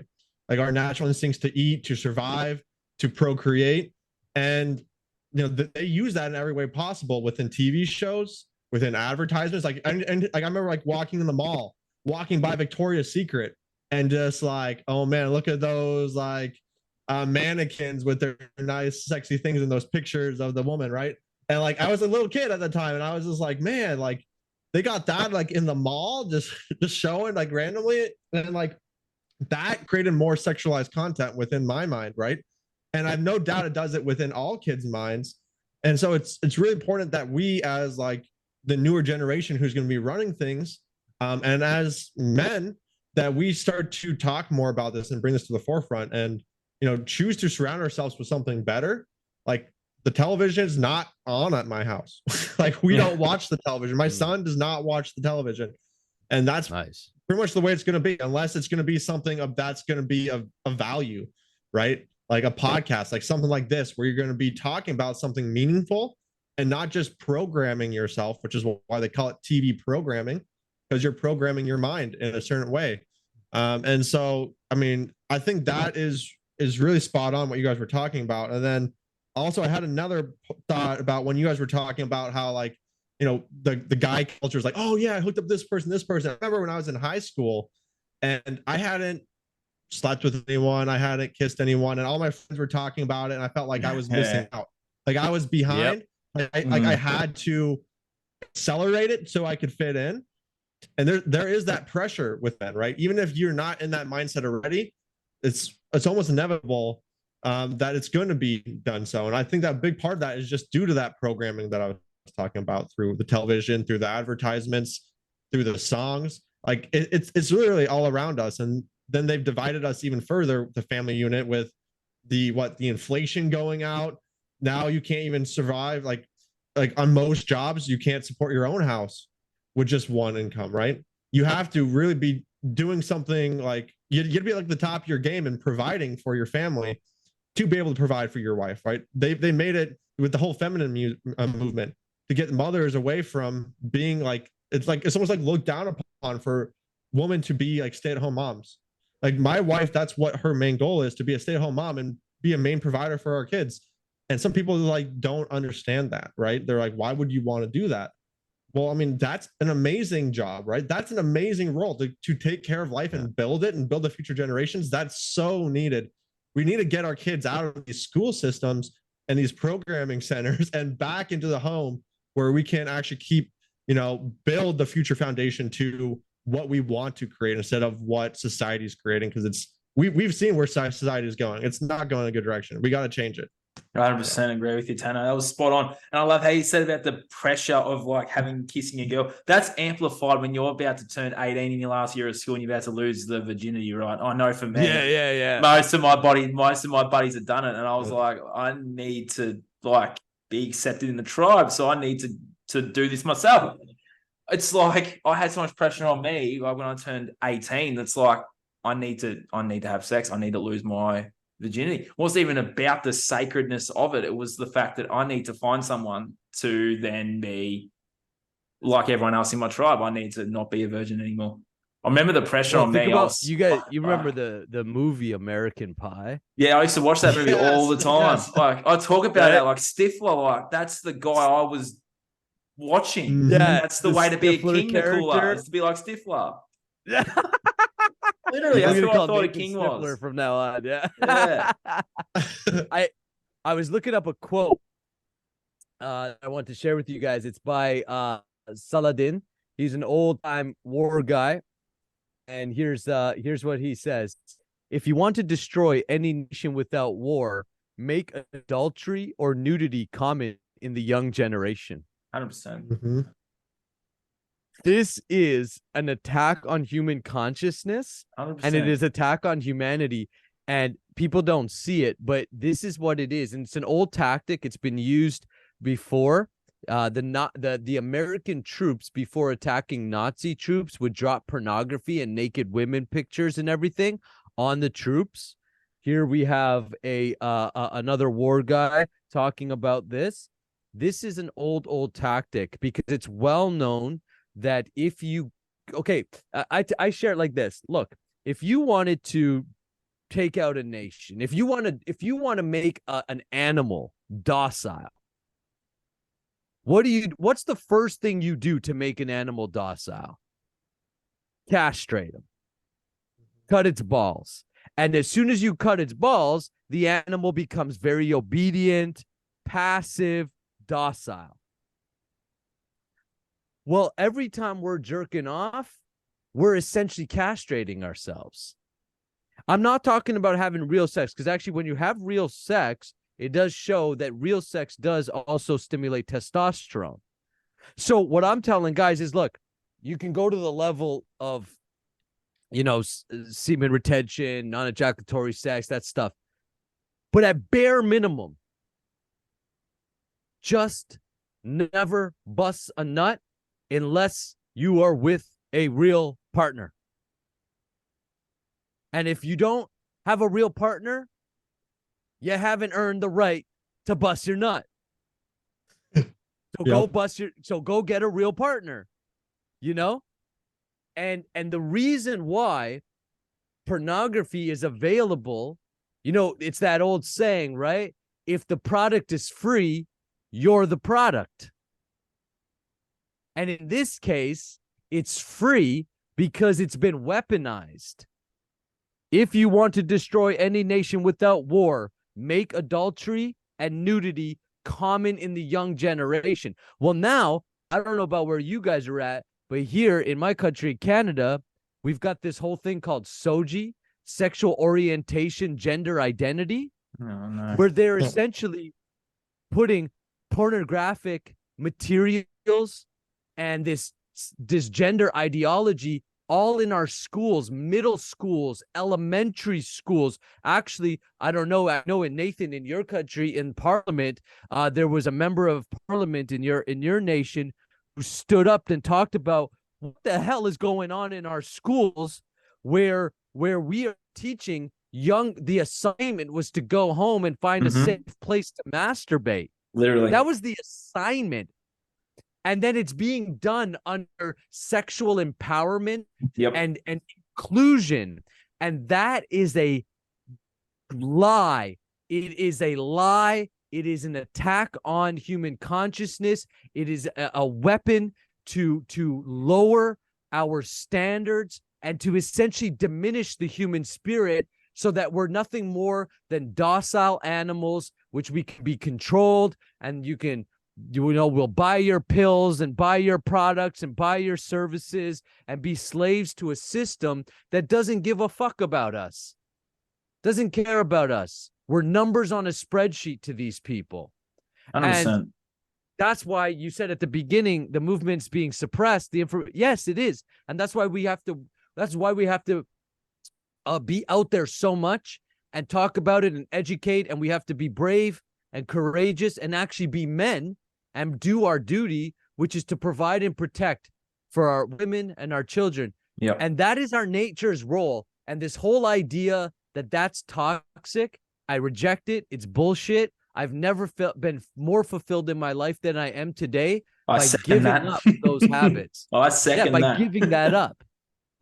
Like our natural instincts to eat, to survive, to procreate. And you know, they use that in every way possible within TV shows, within advertisements. Like, and like I remember like walking in the mall, walking by Victoria's Secret, and just like, oh man, look at those like mannequins with their nice, sexy things in those pictures of the woman, right? And like, I was a little kid at the time, and I was just like, man, like they got that like in the mall, just showing like randomly, and like that created more sexualized content within my mind, right? And I've no doubt it does it within all kids' minds. And so it's really important that we, as like the newer generation who's going to be running things, and as men, that we start to talk more about this and bring this to the forefront, and you know, choose to surround ourselves with something better. Like the television is not on at my house. Like we don't watch the television. My son does not watch the television, and that's nice. Pretty much the way it's going to be, unless it's going to be something of that's going to be of value, right? Like a podcast, like something like this, where you're going to be talking about something meaningful and not just programming yourself, which is why they call it TV programming, because you're programming your mind in a certain way. And so, I mean, I think that is really spot on what you guys were talking about. And then also I had another thought about when you guys were talking about how like, you know, the guy culture is like, oh yeah, I hooked up this person. I remember when I was in high school and I hadn't slept with anyone, I hadn't kissed anyone, and all my friends were talking about it, and I felt like I was missing out. Like I was behind. Yep. I had to accelerate it so I could fit in. And there is that pressure with men, right? Even if you're not in that mindset already, it's almost inevitable that it's going to be done so. And I think that a big part of that is just due to that programming that I was talking about, through the television, through the advertisements, through the songs. Like it's literally all around us. And then they've divided us even further, the family unit, with the inflation going out. Now you can't even survive. Like on most jobs, you can't support your own house with just one income, right? You have to really be doing something, like you gotta be like the top of your game and providing for your family. to be able to provide for your wife, right? They made it with the whole feminine movement to get mothers away from being like it's almost like looked down upon for women to be like stay-at-home moms. Like my wife, that's what her main goal is, to be a stay-at-home mom and be a main provider for our kids. And some people like don't understand that, right? They're like, why would you want to do that? Well, I mean, that's an amazing job, right? That's an amazing role to take care of life and build it and build the future generations. That's so needed. We need to get our kids out of these school systems and these programming centers and back into the home where we can actually keep, build the future foundation to what we want to create instead of what society is creating. Because we've seen where society is going. It's not going in a good direction. We got to change it. 100% agree with you, Tanner. That was spot on. And I love how you said about the pressure of like kissing a girl. That's amplified when you're about to turn 18 in your last year of school and you're about to lose the virginity, right? I know for me. Yeah. Most of my buddies have done it. And I was like, I need to like be accepted in the tribe. So I need to do this myself. It's like I had so much pressure on me, like when I turned 18, that's like I need to have sex. I need to lose my virginity. It wasn't even about the sacredness of it. It was the fact that I need to find someone to then be like everyone else in my tribe. I need to not be a virgin anymore. I remember the pressure on me. You remember the movie American Pie? Yeah, I used to watch that movie all the time. Yes. Like I talk about that, like Stifler, like that's the guy I was watching. Yeah, that's the way to be a Stifler king, Nakula, is to be like Stifler. Yeah. Literally, that's what I thought a king was. From now on, yeah. Yeah. I was looking up a quote I want to share with you guys. It's by Saladin. He's an old-time war guy. And here's what he says. If you want to destroy any nation without war, make adultery or nudity common in the young generation. 100%. Mm-hmm. This is an attack on human consciousness 100%. and it is attack on humanity, and people don't see it, but this is what it is. And it's an old tactic. It's been used before. The American troops, before attacking Nazi troops, would drop pornography and naked women pictures and everything on the troops. Here we have another war guy talking about this. This is an old tactic because it's well known that if you, I share it like this. Look, if you wanted to take out a nation, if you want to make an animal docile, what's the first thing you do to make an animal docile? Castrate him. Cut its balls. And as soon as you cut its balls, the animal becomes very obedient, passive, docile. Well, every time we're jerking off, we're essentially castrating ourselves. I'm not talking about having real sex, because actually when you have real sex, it does show that real sex does also stimulate testosterone. So what I'm telling guys is, look, you can go to the level of, semen retention, non-ejaculatory sex, that stuff. But at bare minimum, just never bust a nut unless you are with a real partner. And if you don't have a real partner, you haven't earned the right to bust your nut. So go get a real partner, And the reason why pornography is available, it's that old saying, right? If the product is free, you're the product. And in this case, it's free because it's been weaponized. If you want to destroy any nation without war, make adultery and nudity common in the young generation. Well, now, I don't know about where you guys are at, but here in my country, Canada, we've got this whole thing called SOGI, sexual orientation, gender identity, where they're essentially putting pornographic materials and this gender ideology all in our schools, middle schools, elementary schools. Actually, I don't know. I know in Nathan, in your country, in Parliament, there was a member of Parliament in your nation who stood up and talked about what the hell is going on in our schools, where we are teaching the assignment was to go home and find a safe place to masturbate. Literally. That was the assignment. And then it's being done under sexual empowerment and inclusion. And that is a lie. It is a lie. It is an attack on human consciousness. It is a weapon to lower our standards and to essentially diminish the human spirit so that we're nothing more than docile animals, which we can be controlled, and we'll buy your pills and buy your products and buy your services and be slaves to a system that doesn't give a fuck about us, doesn't care about us. We're numbers on a spreadsheet to these people. 100%. And that's why you said at the beginning, the movement's being suppressed. Yes, it is. And that's why we have to be out there so much and talk about it and educate. And we have to be brave and courageous and actually be men and do our duty, which is to provide and protect for our women and our children. Yeah. And that is our nature's role. And this whole idea that that's toxic, I reject it. It's bullshit. I've never been more fulfilled in my life than I am today by giving up those habits. I second that. By giving that up.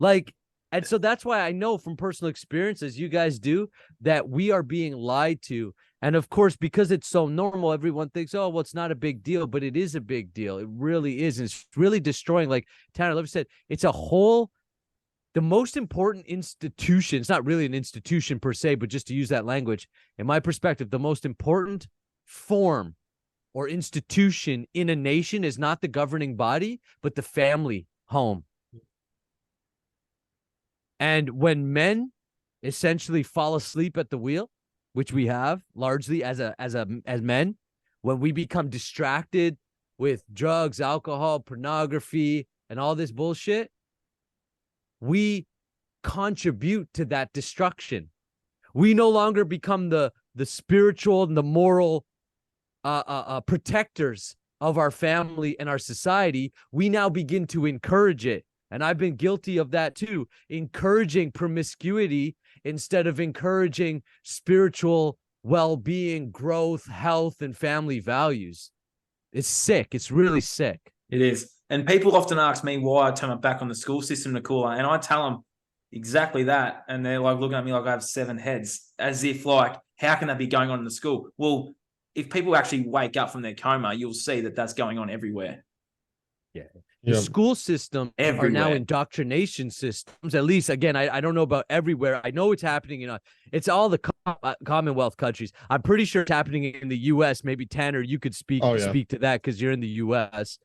And so that's why I know from personal experience, as you guys do, that we are being lied to. And of course, because it's so normal, everyone thinks, oh, well, it's not a big deal, but it is a big deal. It really is. And it's really destroying, like Tanner Levy said, it's the most important institution. It's not really an institution per se, but just to use that language, in my perspective, the most important form or institution in a nation is not the governing body, but the family home. And when men essentially fall asleep at the wheel, which we have largely as men, when we become distracted with drugs, alcohol, pornography, and all this bullshit, we contribute to that destruction. We no longer become the spiritual and the moral protectors of our family and our society. We now begin to encourage it. And I've been guilty of that too, encouraging promiscuity instead of encouraging spiritual well-being, growth, health, and family values. It's sick. It's really sick. It is. And people often ask me why I turn my back on the school system, Nakula, and I tell them exactly that. And they're like looking at me like I have 7 heads, as if like, how can that be going on in the school? Well, if people actually wake up from their coma, you'll see that that's going on everywhere. Yeah. The school system are now indoctrination systems. At least, again, I don't know about everywhere. I know it's happening it's all the Commonwealth countries. I'm pretty sure it's happening in the U.S. Maybe Tanner, you could speak to that because you're in the U.S.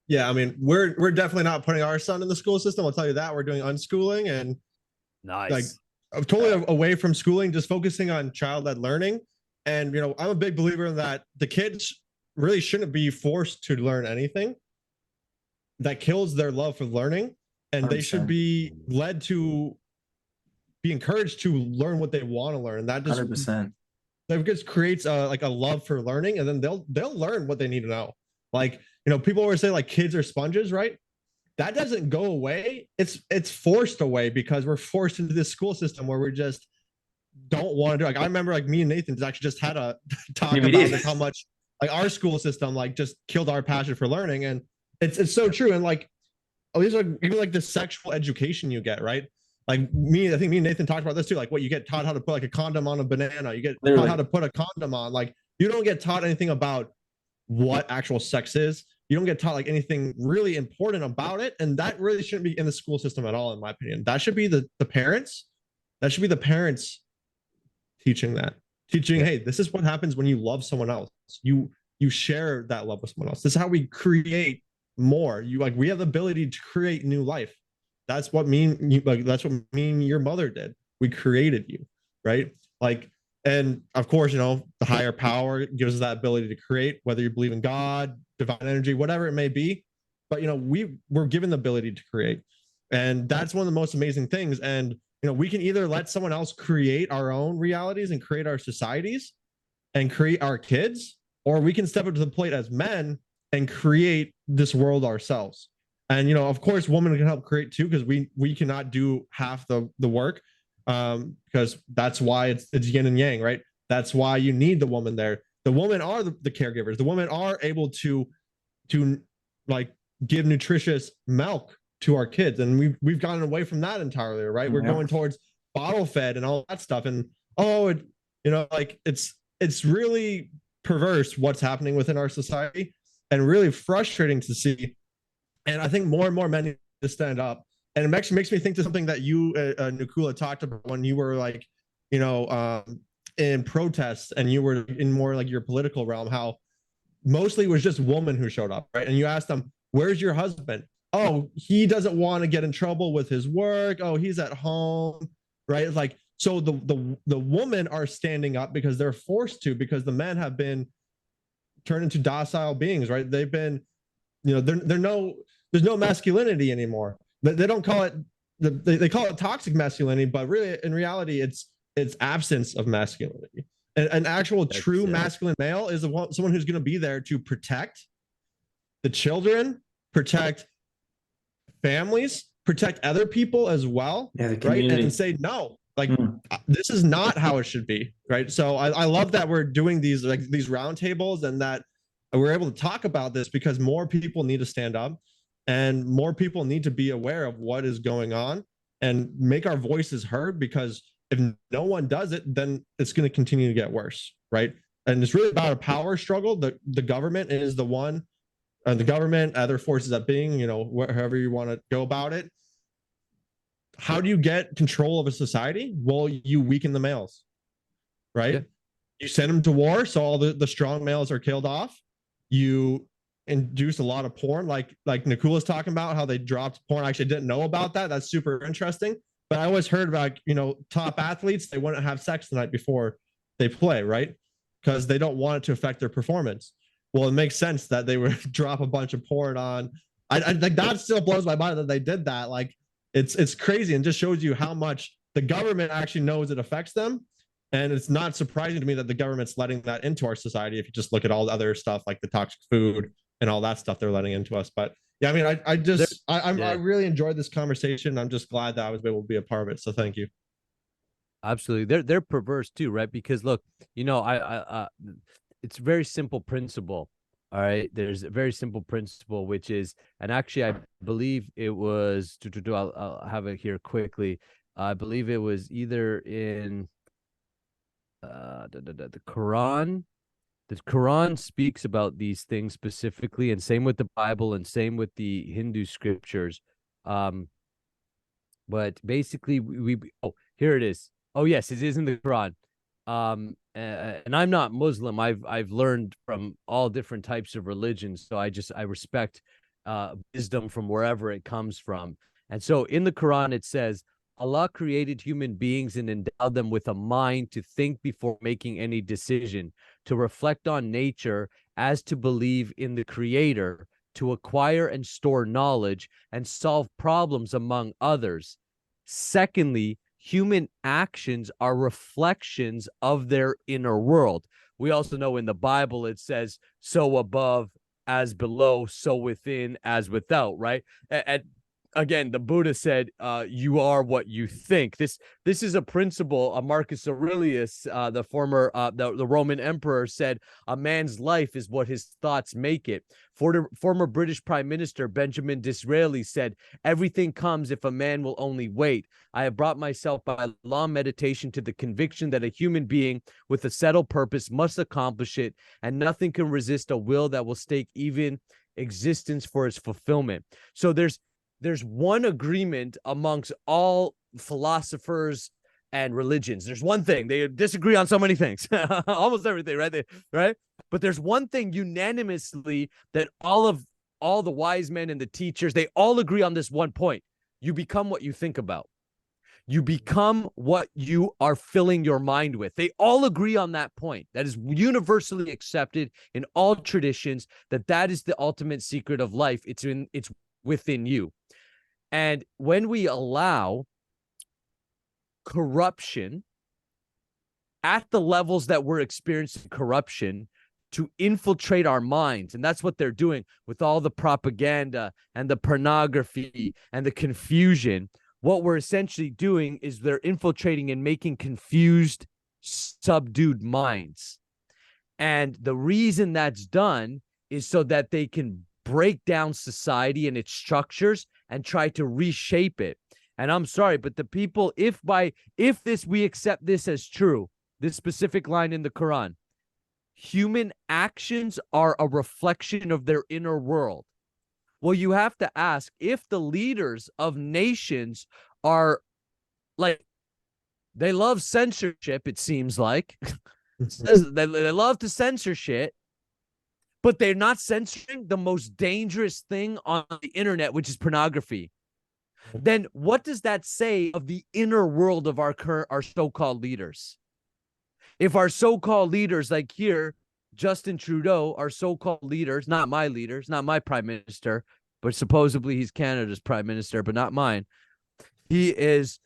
Yeah, I mean, we're definitely not putting our son in the school system. I'll tell you that. We're doing unschooling and nice. Totally away from schooling, just focusing on child-led learning. And I'm a big believer in that the kids really shouldn't be forced to learn anything that kills their love for learning, and 100%. They should be led to be encouraged to learn what they want to learn. That just 100%. That just creates a love for learning, and then they'll learn what they need to know. People always say like kids are sponges, right? That doesn't go away. It's forced away because we're forced into this school system where we just don't want to do. I remember me and Nathan actually just had a talk about how much our school system just killed our passion for learning. And it's so true. And at least even the sexual education you get, right? I think me and Nathan talked about this too. What you get taught how to put a condom on a banana. You get taught how to put a condom on. You don't get taught anything about what actual sex is. You don't get taught anything really important about it. And that really shouldn't be in the school system at all, in my opinion. That should be the parents. That should be the parents teaching that. Hey, this is what happens when you love someone else. You share that love with someone else. This is how we create more. We have the ability to create new life. That's what that's what me and your mother did. We created you, right? And of course, the higher power gives us that ability to create, whether you believe in God, divine energy, whatever it may be. But we're given the ability to create, and that's one of the most amazing things. And we can either let someone else create our own realities and create our societies and create our kids, or we can step up to the plate as men and create this world ourselves. And of course, women can help create too, because we cannot do half the work. because that's why it's yin and yang, right? That's why you need the woman there. The women are the caregivers. The women are able to like give nutritious milk to our kids, and we've gotten away from that entirely, right? We're going towards bottle fed and all that stuff, and like it's really perverse what's happening within our society, and really frustrating to see. And I think more and more men need to stand up. And it actually makes me think to something that you, Nakula, talked about when you were like, in protests and you were in more like your political realm, how mostly it was just women who showed up, right? And you asked them, where's your husband? Oh, he doesn't want to get in trouble with his work. Oh, he's at home, right? It's like, so the women are standing up because they're forced to, because the men have been turned into docile beings, right? They've been, there's no masculinity anymore. They don't call it, they call it toxic masculinity, but really in reality, it's absence of masculinity. An actual true masculine male is someone who's going to be there to protect the children, protect families, protect other people as well, right? And say, no, like this is not how it should be, right? So I love that we're doing these roundtables, and that we're able to talk about this, because more people need to stand up, and more people need to be aware of what is going on and make our voices heard, because if no one does it, then it's going to continue to get worse, right? And it's really about a power struggle. The government is the one, the government, other forces that being, however you want to go about it. How do you get control of a society? Well, you weaken the males, right? Yeah. You send them to war, so all the strong males are killed off. You induce a lot of porn, like Nakula's talking about, how they dropped porn. I actually didn't know about that. That's super interesting. But I always heard about, top athletes, they wouldn't have sex the night before they play, right? Because they don't want it to affect their performance. Well, it makes sense that they would drop a bunch of porn on. I like that still blows my mind that they did that. Like it's crazy, and just shows you how much the government actually knows it affects them. And it's not surprising to me that the government's letting that into our society, if you just look at all the other stuff like the toxic food and all that stuff they're letting into us. But yeah, I mean, I really enjoyed this conversation. I'm just glad that I was able to be a part of it. So thank you. Absolutely. They're perverse too, right? Because look, it's a very simple principle. All right. There's a very simple principle, which is, and actually, I believe it was, I'll have it here quickly. I believe it was either in the Quran. The Quran speaks about these things specifically, and same with the Bible, and same with the Hindu scriptures. But basically, here it is. Oh yes, it is in the Quran. And I'm not Muslim. I've learned from all different types of religions, so I respect wisdom from wherever it comes from. And so in the Quran it says, Allah created human beings and endowed them with a mind to think before making any decision, to reflect on nature as to believe in the Creator, to acquire and store knowledge and solve problems among others. Secondly, human actions are reflections of their inner world. We also know in the Bible it says, so above as below, so within as without, right? And again, the Buddha said, you are what you think. This is a principle. Marcus Aurelius, the former the Roman emperor, said a man's life is what his thoughts make it. Former British Prime Minister Benjamin Disraeli said, everything comes if a man will only wait. I have brought myself by long meditation to the conviction that a human being with a settled purpose must accomplish it, and nothing can resist a will that will stake even existence for its fulfillment. So there's one agreement amongst all philosophers and religions. There's one thing. They disagree on so many things, almost everything, right? Right? But there's one thing unanimously that all the wise men and the teachers, they all agree on this one point. You become what you think about. You become what you are filling your mind with. They all agree on that point. That is universally accepted in all traditions, that is the ultimate secret of life. It's within you. And when we allow corruption at the levels that we're experiencing corruption to infiltrate our minds, and that's what they're doing with all the propaganda and the pornography and the confusion, what we're essentially doing is they're infiltrating and making confused, subdued minds. And the reason that's done is so that they can break down society and its structures and try to reshape it. And I'm sorry, but the people, if we accept this as true, this specific line in the Quran, human actions are a reflection of their inner world. Well, you have to ask, if the leaders of nations are like, they love censorship, it seems like. they love to censor shit, but they're not censoring the most dangerous thing on the internet, which is pornography. Then what does that say of the inner world of our so-called leaders? If our so-called leaders, like here, Justin Trudeau, our so-called leaders, not my prime minister, but supposedly he's Canada's prime minister, but not mine. He is,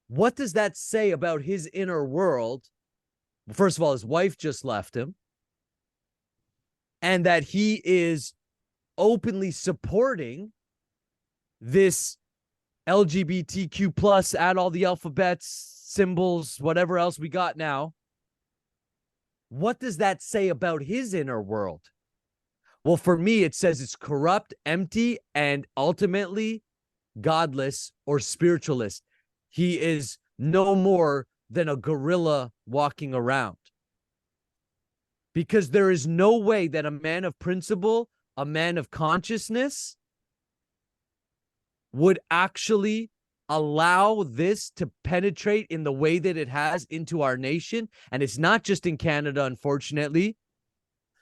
what does that say about his inner world? First of all, his wife just left him, and that he is openly supporting this LGBTQ plus, add all the alphabets, symbols, whatever else we got now. What does that say about his inner world? Well, for me, it says it's corrupt, empty, and ultimately godless or spiritualist. He is no more than a gorilla walking around. Because there is no way that a man of principle, a man of consciousness, would actually allow this to penetrate in the way that it has into our nation. And it's not just in Canada, unfortunately.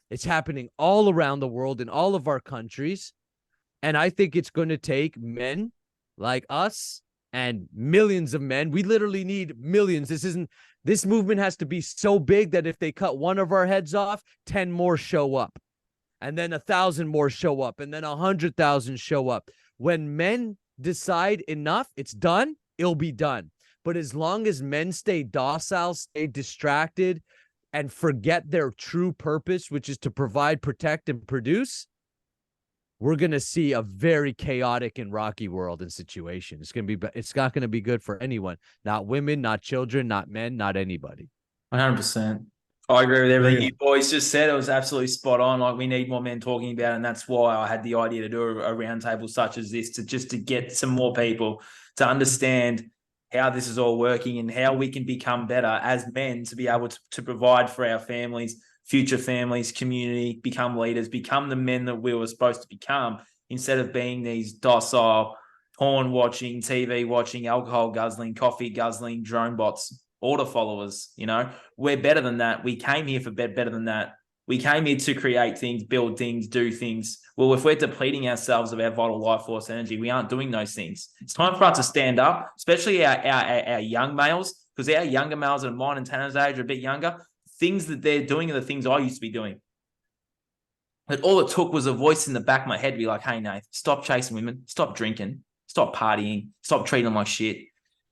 It's happening all around the world in all of our countries. And I think it's going to take men like us and millions of men. We literally need millions. This movement has to be so big that if they cut one of our heads off, 10 more show up. And then 1,000 more show up. And then 100,000 show up. When men decide enough, it's done, it'll be done. But as long as men stay docile, stay distracted, and forget their true purpose, which is to provide, protect, and produce, we're going to see a very chaotic and rocky world and situation. It's not going to be good for anyone. Not women, not children, not men, not anybody. 100%. I agree with everything you boys just said. It was absolutely spot on. Like, we need more men talking about it, and that's why I had the idea to do a roundtable such as this, to get some more people to understand how this is all working and how we can become better as men to be able to provide for our families, future families, community, become leaders, become the men that we were supposed to become, instead of being these docile, porn watching, TV watching, alcohol guzzling, coffee guzzling, drone bots, order followers. You know, we're better than that. We came here for better than that. We came here to create things, build things, do things. Well, if we're depleting ourselves of our vital life force energy, we aren't doing those things. It's time for us to stand up, especially our young males, because our younger males at mine and Tanner's age are a bit younger. Things that they're doing are the things I used to be doing. But all it took was a voice in the back of my head to be like, hey, Nath, stop chasing women, stop drinking, stop partying, stop treating them like shit,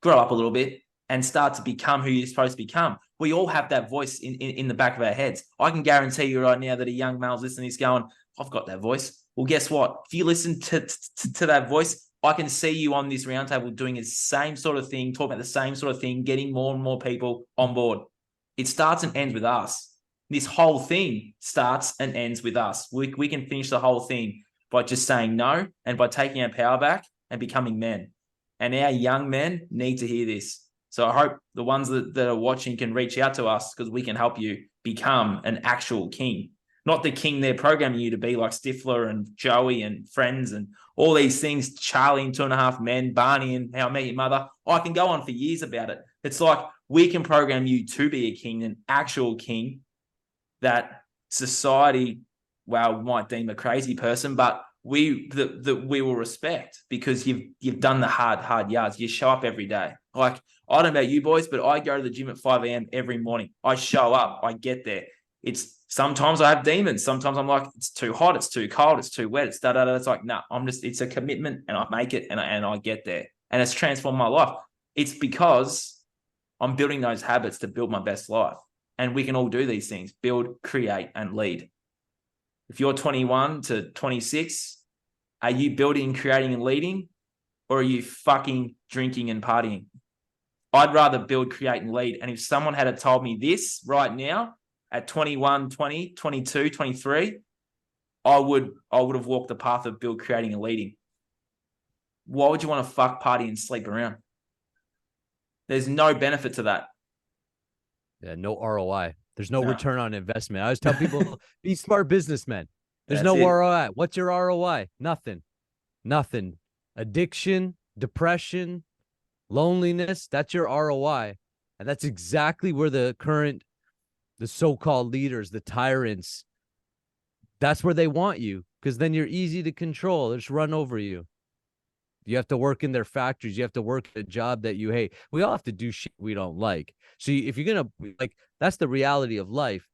grow up a little bit and start to become who you're supposed to become. We all have that voice in the back of our heads. I can guarantee you right now that a young male's listening, he's going, I've got that voice. Well, guess what? If you listen to that voice, I can see you on this roundtable doing the same sort of thing, talking about the same sort of thing, getting more and more people on board. It starts and ends with us. This whole thing starts and ends with us. We can finish the whole thing by just saying no and by taking our power back and becoming men. And our young men need to hear this. So I hope the ones that are watching can reach out to us, because we can help you become an actual king. Not the king they're programming you to be, like Stifler and Joey and Friends and all these things, Charlie and 2.5 Men, Barney and How I Met Your Mother. I can go on for years about it. It's like we can program you to be a king, an actual king that society, well, might deem a crazy person, but we will respect, because you've done the hard yards. You show up every day. Like, I don't know about you boys, but I go to the gym at 5 a.m. every morning. I show up. I get there. Sometimes I have demons. Sometimes I'm like, it's too hot. It's too cold. It's too wet. It's da-da-da. It's like, no, it's a commitment, and I make it, and I get there. And it's transformed my life. It's because I'm building those habits to build my best life. And we can all do these things: build, create, and lead. If you're 21 to 26, are you building, creating, and leading? or are you fucking drinking and partying? I'd rather build, create, and lead. And if someone had told me this right now at 21, 20, 22, 23, I would have walked the path of build, creating, and leading. Why would you want to fuck, party, and sleep around? There's no benefit to that. Yeah, no ROI. There's no No. return on investment. I always tell people, be smart businessmen. There's That's no it. ROI. What's your ROI? Nothing. Nothing. Addiction, depression, loneliness, that's your ROI. And that's exactly where the so-called leaders, the tyrants, that's where they want you, because then you're easy to control. They just run over you. You have to work in their factories. You have to work a job that you hate. We all have to do shit we don't like. So if you're going to, like, that's the reality of life.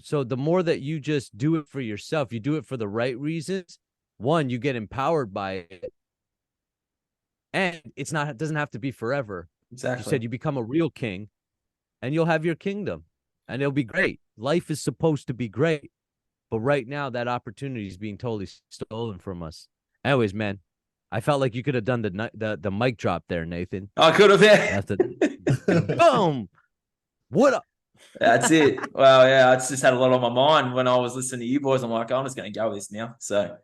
So the more that you just do it for yourself, you do it for the right reasons. One, you get empowered by it. And it doesn't have to be forever. Exactly. You said you become a real king and you'll have your kingdom and it'll be great. Life is supposed to be great. But right now, that opportunity is being totally stolen from us. Anyways, man, I felt like you could have done the mic drop there, Nathan. I could have, yeah. Boom. What up? That's it. Well, yeah, I just had a lot on my mind when I was listening to you boys. I'm like, I'm just going to go with this now. So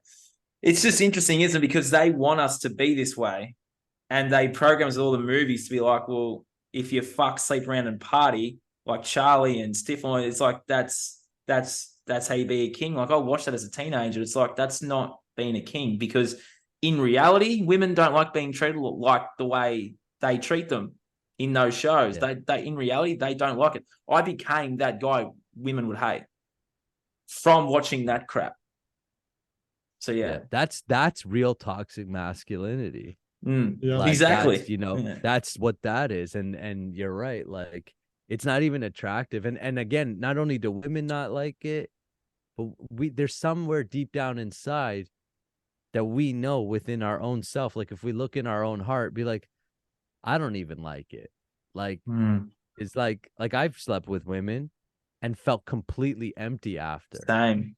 it's just interesting, isn't it? Because they want us to be this way. And they program all the movies to be like, well, if you fuck, sleep around and party, like Charlie and Stifler, it's like, that's how you be a king. Like I watched that as a teenager. It's like, that's not being a king, because in reality, women don't like being treated like the way they treat them in those shows. Yeah. They in reality, they don't like it. I became that guy women would hate from watching that crap. So yeah. That's real toxic masculinity. Yeah. Like, exactly. That's what that is. And you're right. Like, it's not even attractive. And again, not only do women not like it, but there's somewhere deep down inside that we know within our own self. Like if we look in our own heart, be like, I don't even like it. Like it's like I've slept with women and felt completely empty after. Same.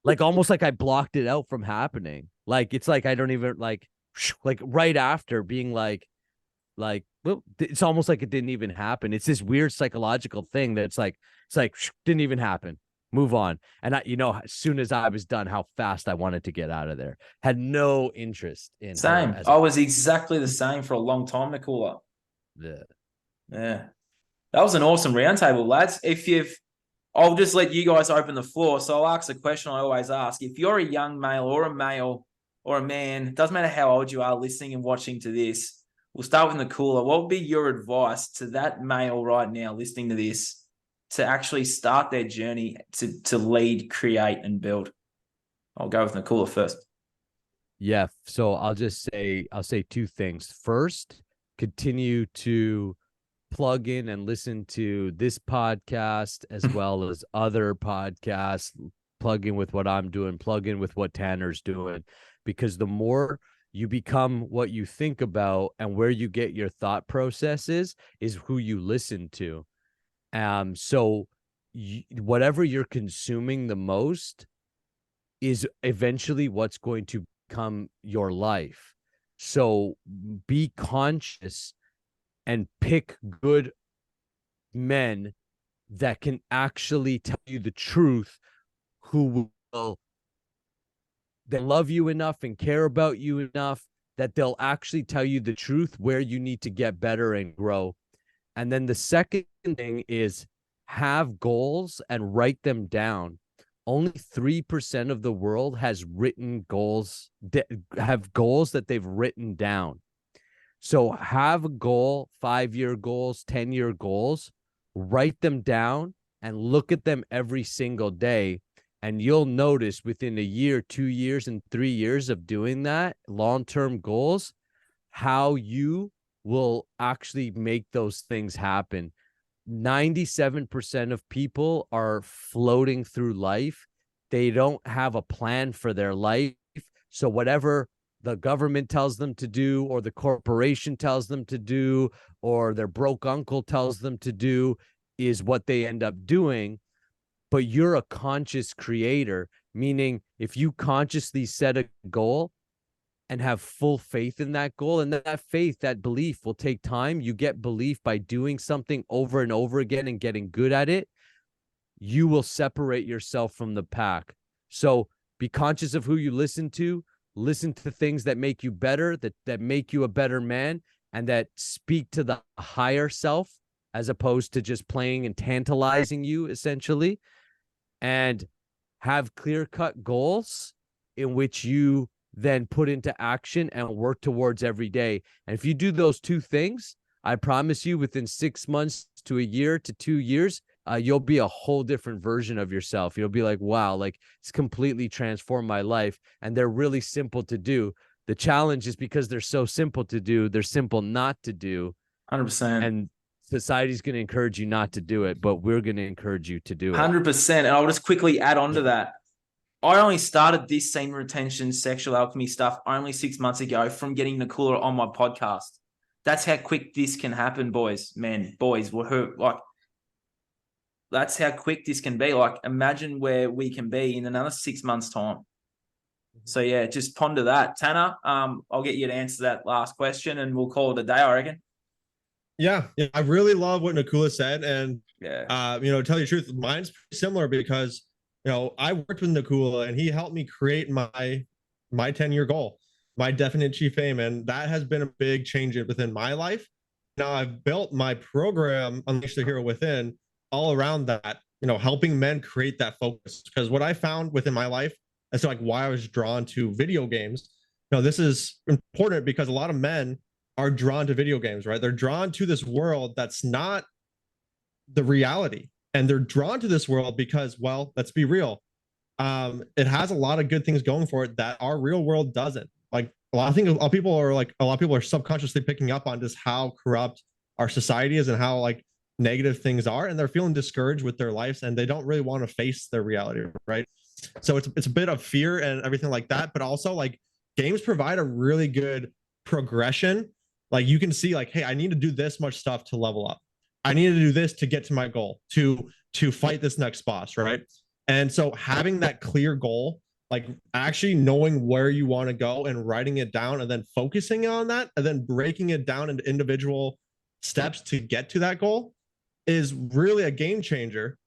Like almost like I blocked it out from happening. Like it's like I don't even like right after being like well, it's almost like it didn't even happen. It's this weird psychological thing that it's like didn't even happen. Move on. And as soon as I was done, how fast I wanted to get out of there. Had no interest in same. I was exactly the same for a long time, Nakula. Yeah. That was an awesome roundtable, lads. I'll just let you guys open the floor. So I'll ask a question I always ask. If you're a young male or a man, it doesn't matter how old you are listening and watching to this, we'll start with Nakula. What would be your advice to that male right now listening to this to actually start their journey to lead, create, and build? I'll go with Nakula first. Yeah. So I'll say two things. First, continue to plug in and listen to this podcast as well as other podcasts. Plug in with what I'm doing, plug in with what Tanner's doing, because the more you become what you think about and where you get your thought processes is who you listen to. So whatever you're consuming the most is eventually what's going to become your life. So be conscious and pick good men that can actually tell you the truth, who will they love you enough and care about you enough that they'll actually tell you the truth where you need to get better and grow. And then the second thing is have goals and write them down. Only 3% of the world has written goals, have goals that they've written down. So have a goal, 5-year goals, 10-year goals, write them down and look at them every single day. And you'll notice within a year, 2 years, and 3 years of doing that, long-term goals, how you will actually make those things happen. 97% of people are floating through life. They don't have a plan for their life. So whatever the government tells them to do, or the corporation tells them to do, or their broke uncle tells them to do, is what they end up doing. But you're a conscious creator, meaning if you consciously set a goal and have full faith in that goal. And that faith, that belief will take time. You get belief by doing something over and over again and getting good at it. You will separate yourself from the pack. So be conscious of who you listen to things that make you better, that make you a better man, and that speak to the higher self, as opposed to just playing and tantalizing you, essentially. And have clear-cut goals in which you then put into action and work towards every day. And if you do those two things, I promise you, within 6 months to a year to 2 years, you'll be a whole different version of yourself. You'll be like, wow, like it's completely transformed my life. And they're really simple to do. The challenge is because they're so simple to do, they're simple not to do. 100%. And society's going to encourage you not to do it, but we're going to encourage you to do it. 100%. And I'll just quickly add on to that. I only started this semen retention, sexual alchemy stuff only 6 months ago from getting Nakula on my podcast. That's how quick this can happen, boys. Like, that's how quick this can be. Like, imagine where we can be in another 6 months' time. So yeah, just ponder that. Tanner, I'll get you to answer that last question and we'll call it a day, I reckon. Yeah, I really love what Nakula said. And, yeah, to tell you the truth, mine's pretty similar because, I worked with Nakula and he helped me create my 10-year goal, my definite chief aim. And that has been a big change within my life. Now I've built my program, Unleash the Hero Within, all around that, helping men create that focus. Because what I found within my life as to like why I was drawn to video games, this is important because a lot of men are drawn to video games, right? They're drawn to this world that's not the reality. And they're drawn to this world because, well, let's be real. It has a lot of good things going for it that our real world doesn't. Like a lot of people are subconsciously picking up on just how corrupt our society is and how like negative things are, and they're feeling discouraged with their lives and they don't really want to face their reality, right? So it's a bit of fear and everything like that, but also like games provide a really good progression. Like you can see like, hey, I need to do this much stuff to level up. I need to do this to get to my goal, to fight this next boss, right? And so having that clear goal, like actually knowing where you want to go and writing it down and then focusing on that and then breaking it down into individual steps to get to that goal is really a game changer,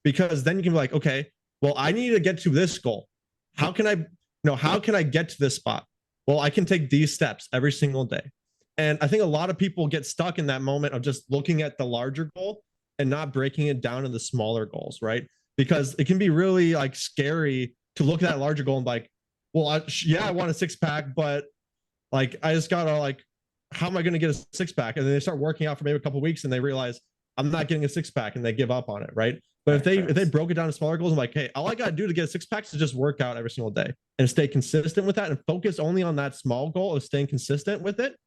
because then you can be like, okay, well, I need to get to this goal. How can I get to this spot? Well, I can take these steps every single day. And I think a lot of people get stuck in that moment of just looking at the larger goal and not breaking it down into smaller goals, right? Because it can be really like scary to look at that larger goal and be like, well, I want a 6-pack, but like, I just gotta like, how am I going to get a 6-pack? And then they start working out for maybe a couple of weeks and they realize I'm not getting a 6-pack and they give up on it, right? But if they broke it down to smaller goals, I'm like, hey, all I got to do to get a 6-pack is just work out every single day and stay consistent with that and focus only on that small goal of staying consistent with it.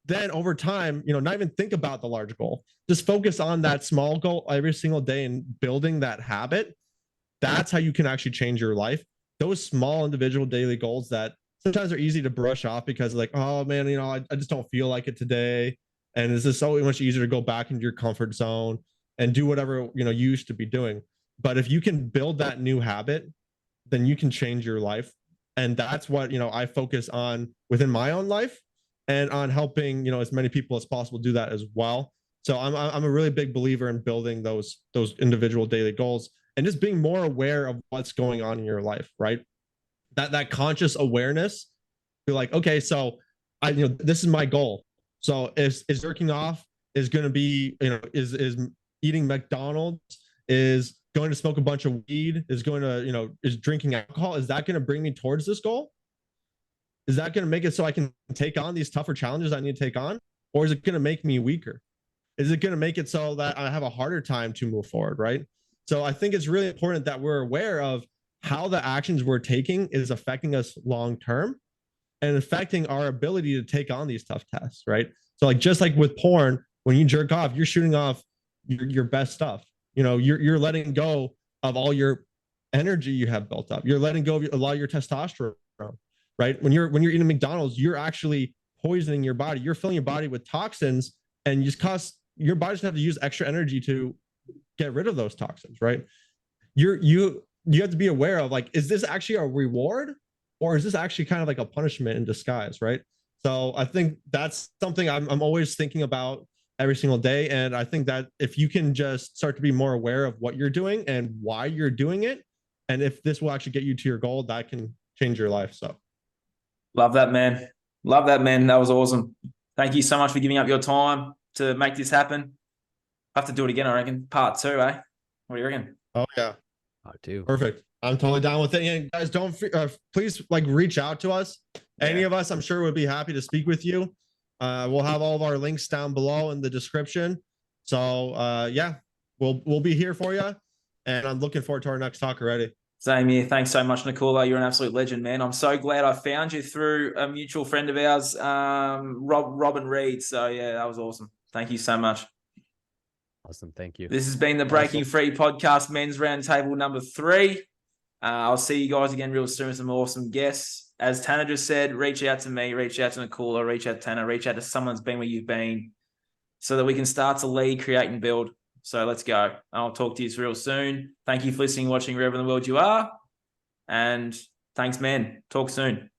Then over time, not even think about the large goal. Just focus on that small goal every single day and building that habit. That's how you can actually change your life. Those small individual daily goals that sometimes are easy to brush off because like, oh man, I just don't feel like it today. And it's just so much easier to go back into your comfort zone and do whatever, you used to be doing. But if you can build that new habit, then you can change your life. And that's what, I focus on within my own life and on helping, as many people as possible do that as well. So I'm a really big believer in building those individual daily goals and just being more aware of what's going on in your life, right? That conscious awareness, be like, okay, so this is my goal. So is jerking off is going to be, is eating McDonald's, is going to smoke a bunch of weed, is going to, is drinking alcohol, is that going to bring me towards this goal? Is that going to make it so I can take on these tougher challenges I need to take on? Or is it going to make me weaker? Is it going to make it so that I have a harder time to move forward, right? So I think it's really important that we're aware of how the actions we're taking is affecting us long-term and affecting our ability to take on these tough tests, right? So like, just like with porn, when you jerk off, you're shooting off your best stuff. You're letting go of all your energy you have built up. You're letting go of a lot of your testosterone, right? When you're eating McDonald's, you're actually poisoning your body. You're filling your body with toxins, and your body's gonna have to use extra energy to get rid of those toxins, right? You have to be aware of like, is this actually a reward or is this actually kind of like a punishment in disguise, right? So I think that's something I'm always thinking about every single day. And I think that if you can just start to be more aware of what you're doing and why you're doing it, and if this will actually get you to your goal, that can change your life. So Love that, man. Love that, man. That was awesome. Thank you so much for giving up your time to make this happen. I have to do it again, I reckon. Part 2, eh? What do you reckon? Oh yeah. Part 2. Perfect. I'm totally down with it. And guys, don't please like reach out to us. Any of us, I'm sure, would be happy to speak with you. We'll have all of our links down below in the description. So yeah, we'll be here for you. And I'm looking forward to our next talk already. Same here. Thanks so much, Nakula. You're an absolute legend, man. I'm so glad I found you through a mutual friend of ours, Robin Reed. So yeah, that was awesome. Thank you so much. Awesome. Thank you. This has been the Breaking Free podcast, Men's Roundtable number 3. I'll see you guys again real soon with some awesome guests. As Tanner just said, reach out to me, reach out to Nakula, reach out to Tanner, reach out to someone that's been where you've been so that we can start to lead, create, and build. So let's go. I'll talk to you real soon. Thank you for listening, watching wherever in the world you are. And thanks, man. Talk soon.